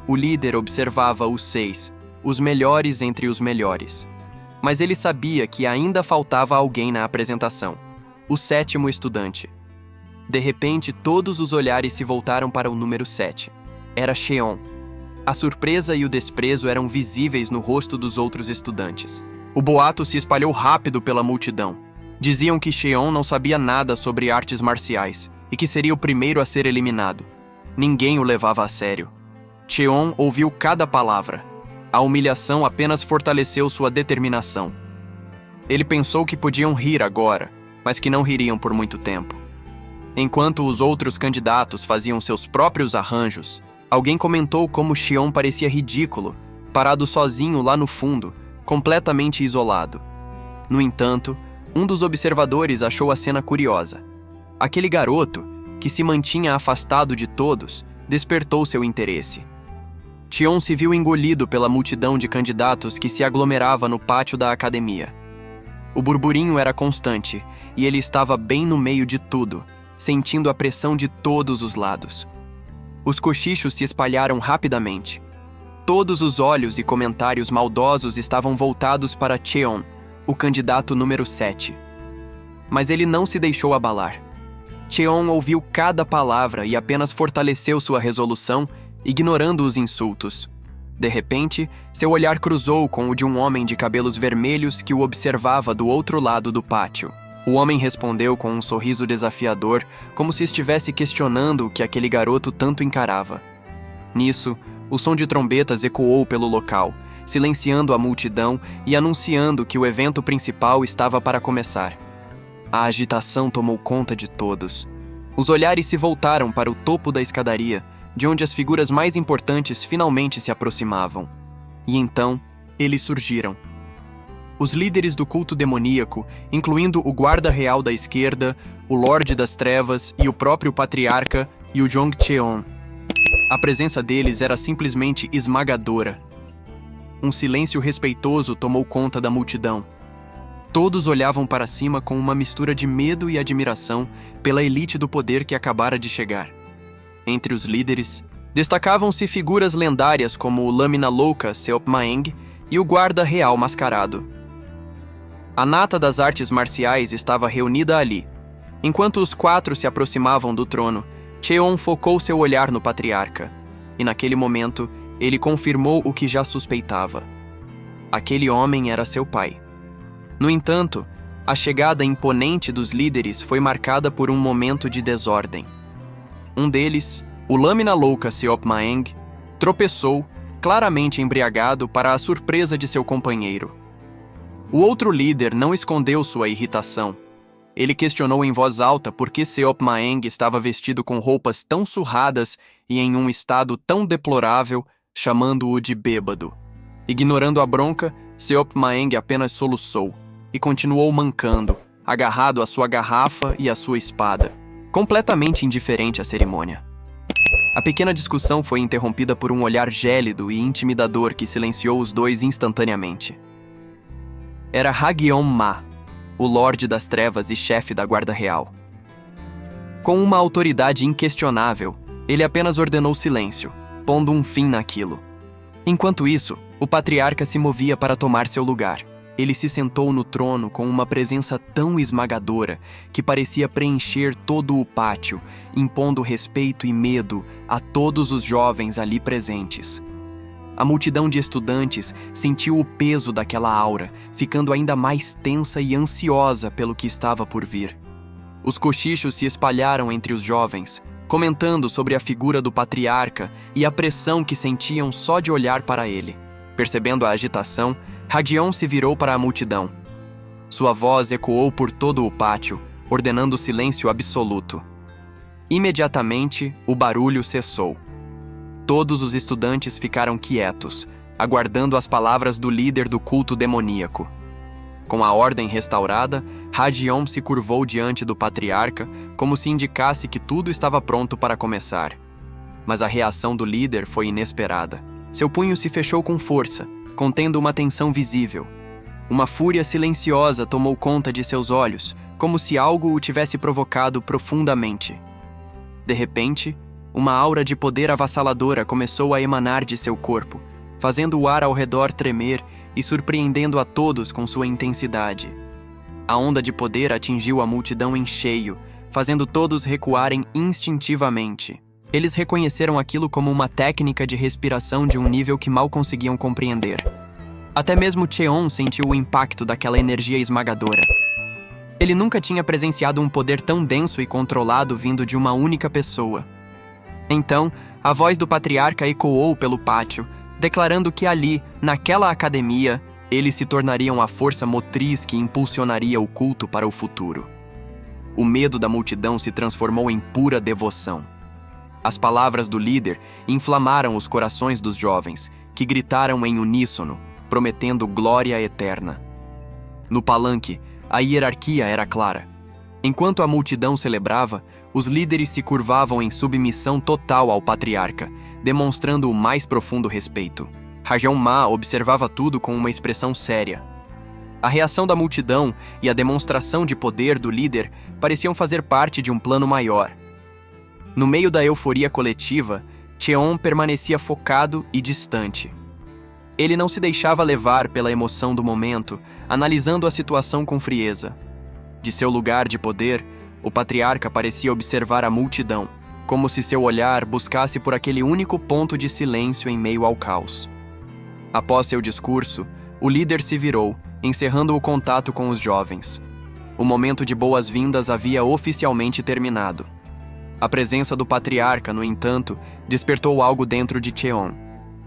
O líder observava os 6, os melhores entre os melhores. Mas ele sabia que ainda faltava alguém na apresentação, o 7º estudante. De repente, todos os olhares se voltaram para o número 7. Era Cheon. A surpresa e o desprezo eram visíveis no rosto dos outros estudantes. O boato se espalhou rápido pela multidão. Diziam que Cheon não sabia nada sobre artes marciais e que seria o primeiro a ser eliminado. Ninguém o levava a sério. Cheon ouviu cada palavra. A humilhação apenas fortaleceu sua determinação. Ele pensou que podiam rir agora, mas que não ririam por muito tempo. Enquanto os outros candidatos faziam seus próprios arranjos, alguém comentou como Cheon parecia ridículo, parado sozinho lá no fundo, completamente isolado. No entanto, um dos observadores achou a cena curiosa. Aquele garoto, que se mantinha afastado de todos, despertou seu interesse. Cheon se viu engolido pela multidão de candidatos que se aglomerava no pátio da academia. O burburinho era constante, e ele estava bem no meio de tudo, sentindo a pressão de todos os lados. Os cochichos se espalharam rapidamente. Todos os olhos e comentários maldosos estavam voltados para Cheon, o candidato número 7. Mas ele não se deixou abalar. Cheon ouviu cada palavra e apenas fortaleceu sua resolução, ignorando os insultos. De repente, seu olhar cruzou com o de um homem de cabelos vermelhos que o observava do outro lado do pátio. O homem respondeu com um sorriso desafiador, como se estivesse questionando o que aquele garoto tanto encarava. Nisso, o som de trombetas ecoou pelo local, silenciando a multidão e anunciando que o evento principal estava para começar. A agitação tomou conta de todos. Os olhares se voltaram para o topo da escadaria, de onde as figuras mais importantes finalmente se aproximavam. E então, eles surgiram. Os líderes do culto demoníaco, incluindo o guarda real da esquerda, o Lorde das Trevas e o próprio patriarca Yujong Cheon. A presença deles era simplesmente esmagadora. Um silêncio respeitoso tomou conta da multidão. Todos olhavam para cima com uma mistura de medo e admiração pela elite do poder que acabara de chegar. Entre os líderes, destacavam-se figuras lendárias como o Lâmina Louca Seop Maeng e o Guarda Real Mascarado. A nata das artes marciais estava reunida ali. Enquanto os quatro se aproximavam do trono, Cheon focou seu olhar no patriarca, e naquele momento ele confirmou o que já suspeitava. Aquele homem era seu pai. No entanto, a chegada imponente dos líderes foi marcada por um momento de desordem. Um deles, o Lâmina Louca Seop Maeng, tropeçou, claramente embriagado para a surpresa de seu companheiro. O outro líder não escondeu sua irritação. Ele questionou em voz alta por que Seop Maeng estava vestido com roupas tão surradas e em um estado tão deplorável, chamando-o de bêbado. Ignorando a bronca, Seop Maeng apenas soluçou e continuou mancando, agarrado à sua garrafa e à sua espada, completamente indiferente à cerimônia. A pequena discussão foi interrompida por um olhar gélido e intimidador que silenciou os dois instantaneamente. Era Hagyeon Ma, o Lorde das Trevas e chefe da Guarda Real. Com uma autoridade inquestionável, ele apenas ordenou silêncio, pondo um fim naquilo. Enquanto isso, o patriarca se movia para tomar seu lugar. Ele se sentou no trono com uma presença tão esmagadora que parecia preencher todo o pátio, impondo respeito e medo a todos os jovens ali presentes. A multidão de estudantes sentiu o peso daquela aura, ficando ainda mais tensa e ansiosa pelo que estava por vir. Os cochichos se espalharam entre os jovens, comentando sobre a figura do patriarca e a pressão que sentiam só de olhar para ele. Percebendo a agitação, Hagyeon se virou para a multidão. Sua voz ecoou por todo o pátio, ordenando silêncio absoluto. Imediatamente, o barulho cessou. Todos os estudantes ficaram quietos, aguardando as palavras do líder do culto demoníaco. Com a ordem restaurada, Hagyeon se curvou diante do patriarca, como se indicasse que tudo estava pronto para começar. Mas a reação do líder foi inesperada. Seu punho se fechou com força, contendo uma tensão visível. Uma fúria silenciosa tomou conta de seus olhos, como se algo o tivesse provocado profundamente. De repente, uma aura de poder avassaladora começou a emanar de seu corpo, fazendo o ar ao redor tremer e surpreendendo a todos com sua intensidade. A onda de poder atingiu a multidão em cheio, fazendo todos recuarem instintivamente. Eles reconheceram aquilo como uma técnica de respiração de um nível que mal conseguiam compreender. Até mesmo Cheon sentiu o impacto daquela energia esmagadora. Ele nunca tinha presenciado um poder tão denso e controlado vindo de uma única pessoa. Então, a voz do patriarca ecoou pelo pátio, declarando que ali, naquela academia, eles se tornariam a força motriz que impulsionaria o culto para o futuro. O medo da multidão se transformou em pura devoção. As palavras do líder inflamaram os corações dos jovens, que gritaram em uníssono, prometendo glória eterna. No palanque, a hierarquia era clara. Enquanto a multidão celebrava, os líderes se curvavam em submissão total ao patriarca, demonstrando o mais profundo respeito. Hagyeon Ma observava tudo com uma expressão séria. A reação da multidão e a demonstração de poder do líder pareciam fazer parte de um plano maior. No meio da euforia coletiva, Cheon permanecia focado e distante. Ele não se deixava levar pela emoção do momento, analisando a situação com frieza. De seu lugar de poder, o patriarca parecia observar a multidão, como se seu olhar buscasse por aquele único ponto de silêncio em meio ao caos. Após seu discurso, o líder se virou, encerrando o contato com os jovens. O momento de boas-vindas havia oficialmente terminado. A presença do patriarca, no entanto, despertou algo dentro de Cheon.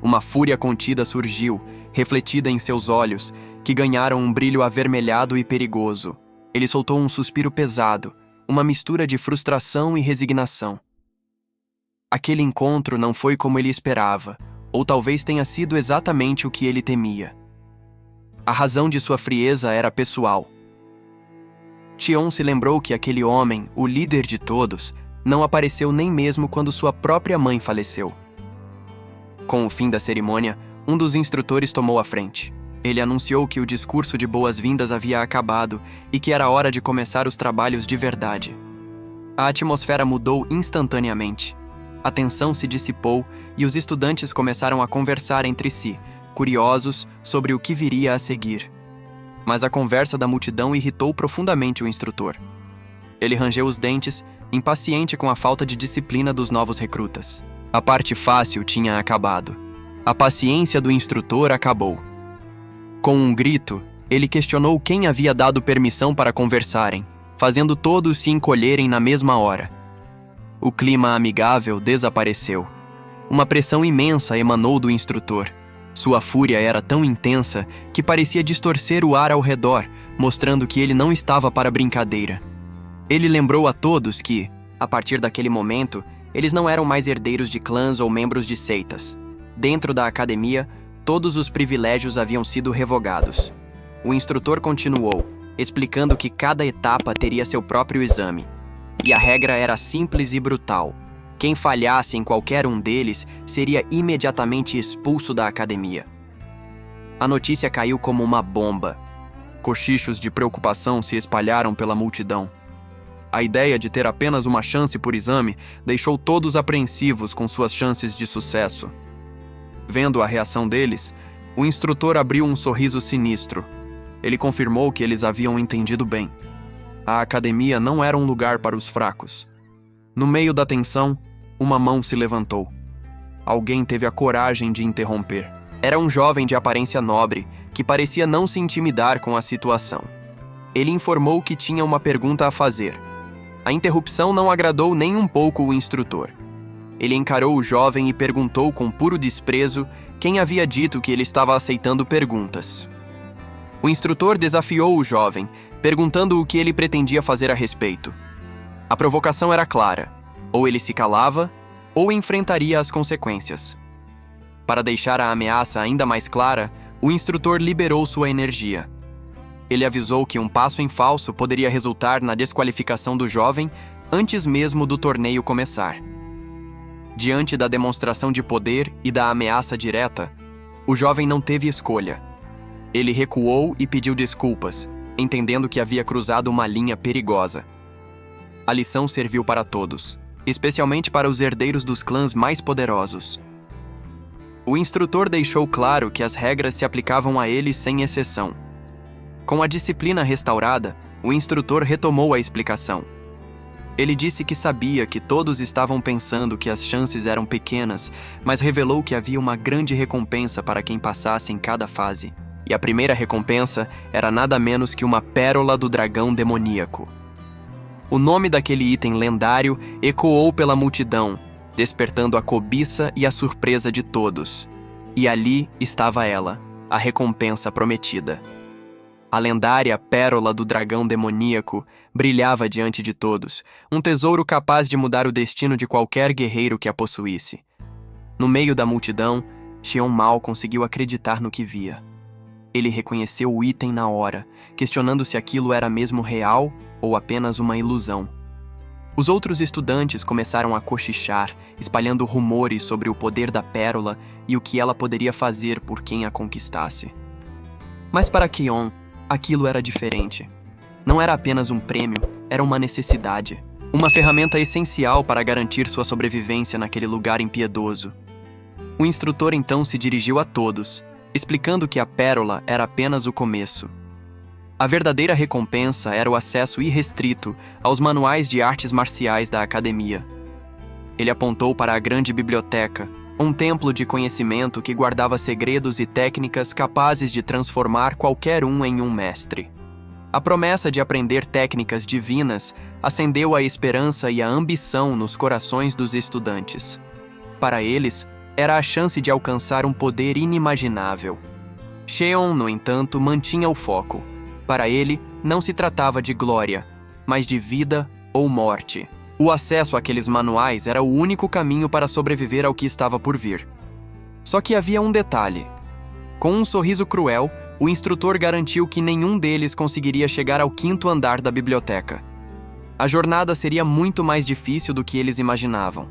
Uma fúria contida surgiu, refletida em seus olhos, que ganharam um brilho avermelhado e perigoso. Ele soltou um suspiro pesado, uma mistura de frustração e resignação. Aquele encontro não foi como ele esperava, ou talvez tenha sido exatamente o que ele temia. A razão de sua frieza era pessoal. Tion se lembrou que aquele homem, o líder de todos, não apareceu nem mesmo quando sua própria mãe faleceu. Com o fim da cerimônia, um dos instrutores tomou a frente. Ele anunciou que o discurso de boas-vindas havia acabado e que era hora de começar os trabalhos de verdade. A atmosfera mudou instantaneamente. A tensão se dissipou e os estudantes começaram a conversar entre si, curiosos sobre o que viria a seguir. Mas a conversa da multidão irritou profundamente o instrutor. Ele rangeu os dentes, impaciente com a falta de disciplina dos novos recrutas. A parte fácil tinha acabado. A paciência do instrutor acabou. Com um grito, ele questionou quem havia dado permissão para conversarem, fazendo todos se encolherem na mesma hora. O clima amigável desapareceu. Uma pressão imensa emanou do instrutor. Sua fúria era tão intensa que parecia distorcer o ar ao redor, mostrando que ele não estava para brincadeira. Ele lembrou a todos que, a partir daquele momento, eles não eram mais herdeiros de clãs ou membros de seitas. Dentro da academia, todos os privilégios haviam sido revogados. O instrutor continuou, explicando que cada etapa teria seu próprio exame. E a regra era simples e brutal. Quem falhasse em qualquer um deles seria imediatamente expulso da academia. A notícia caiu como uma bomba. Cochichos de preocupação se espalharam pela multidão. A ideia de ter apenas uma chance por exame deixou todos apreensivos com suas chances de sucesso. Vendo a reação deles, o instrutor abriu um sorriso sinistro. Ele confirmou que eles haviam entendido bem. A academia não era um lugar para os fracos. No meio da tensão, uma mão se levantou. Alguém teve a coragem de interromper. Era um jovem de aparência nobre, que parecia não se intimidar com a situação. Ele informou que tinha uma pergunta a fazer. A interrupção não agradou nem um pouco o instrutor. Ele encarou o jovem e perguntou com puro desprezo quem havia dito que ele estava aceitando perguntas. O instrutor desafiou o jovem, perguntando o que ele pretendia fazer a respeito. A provocação era clara. Ou ele se calava, ou enfrentaria as consequências. Para deixar a ameaça ainda mais clara, o instrutor liberou sua energia. Ele avisou que um passo em falso poderia resultar na desqualificação do jovem antes mesmo do torneio começar. Diante da demonstração de poder e da ameaça direta, o jovem não teve escolha. Ele recuou e pediu desculpas, entendendo que havia cruzado uma linha perigosa. A lição serviu para todos, especialmente para os herdeiros dos clãs mais poderosos. O instrutor deixou claro que as regras se aplicavam a ele sem exceção. Com a disciplina restaurada, o instrutor retomou a explicação. Ele disse que sabia que todos estavam pensando que as chances eram pequenas, mas revelou que havia uma grande recompensa para quem passasse em cada fase. E a primeira recompensa era nada menos que uma pérola do dragão demoníaco. O nome daquele item lendário ecoou pela multidão, despertando a cobiça e a surpresa de todos. E ali estava ela, a recompensa prometida. A lendária pérola do dragão demoníaco brilhava diante de todos, um tesouro capaz de mudar o destino de qualquer guerreiro que a possuísse. No meio da multidão, Xion mal conseguiu acreditar no que via. Ele reconheceu o item na hora, questionando se aquilo era mesmo real ou apenas uma ilusão. Os outros estudantes começaram a cochichar, espalhando rumores sobre o poder da pérola e o que ela poderia fazer por quem a conquistasse. Mas para Xion, aquilo era diferente. Não era apenas um prêmio, era uma necessidade. Uma ferramenta essencial para garantir sua sobrevivência naquele lugar impiedoso. O instrutor então se dirigiu a todos, explicando que a pérola era apenas o começo. A verdadeira recompensa era o acesso irrestrito aos manuais de artes marciais da academia. Ele apontou para a grande biblioteca, um templo de conhecimento que guardava segredos e técnicas capazes de transformar qualquer um em um mestre. A promessa de aprender técnicas divinas acendeu a esperança e a ambição nos corações dos estudantes. Para eles, era a chance de alcançar um poder inimaginável. Xion, no entanto, mantinha o foco. Para ele, não se tratava de glória, mas de vida ou morte. O acesso àqueles manuais era o único caminho para sobreviver ao que estava por vir. Só que havia um detalhe. Com um sorriso cruel, o instrutor garantiu que nenhum deles conseguiria chegar ao quinto andar da biblioteca. A jornada seria muito mais difícil do que eles imaginavam.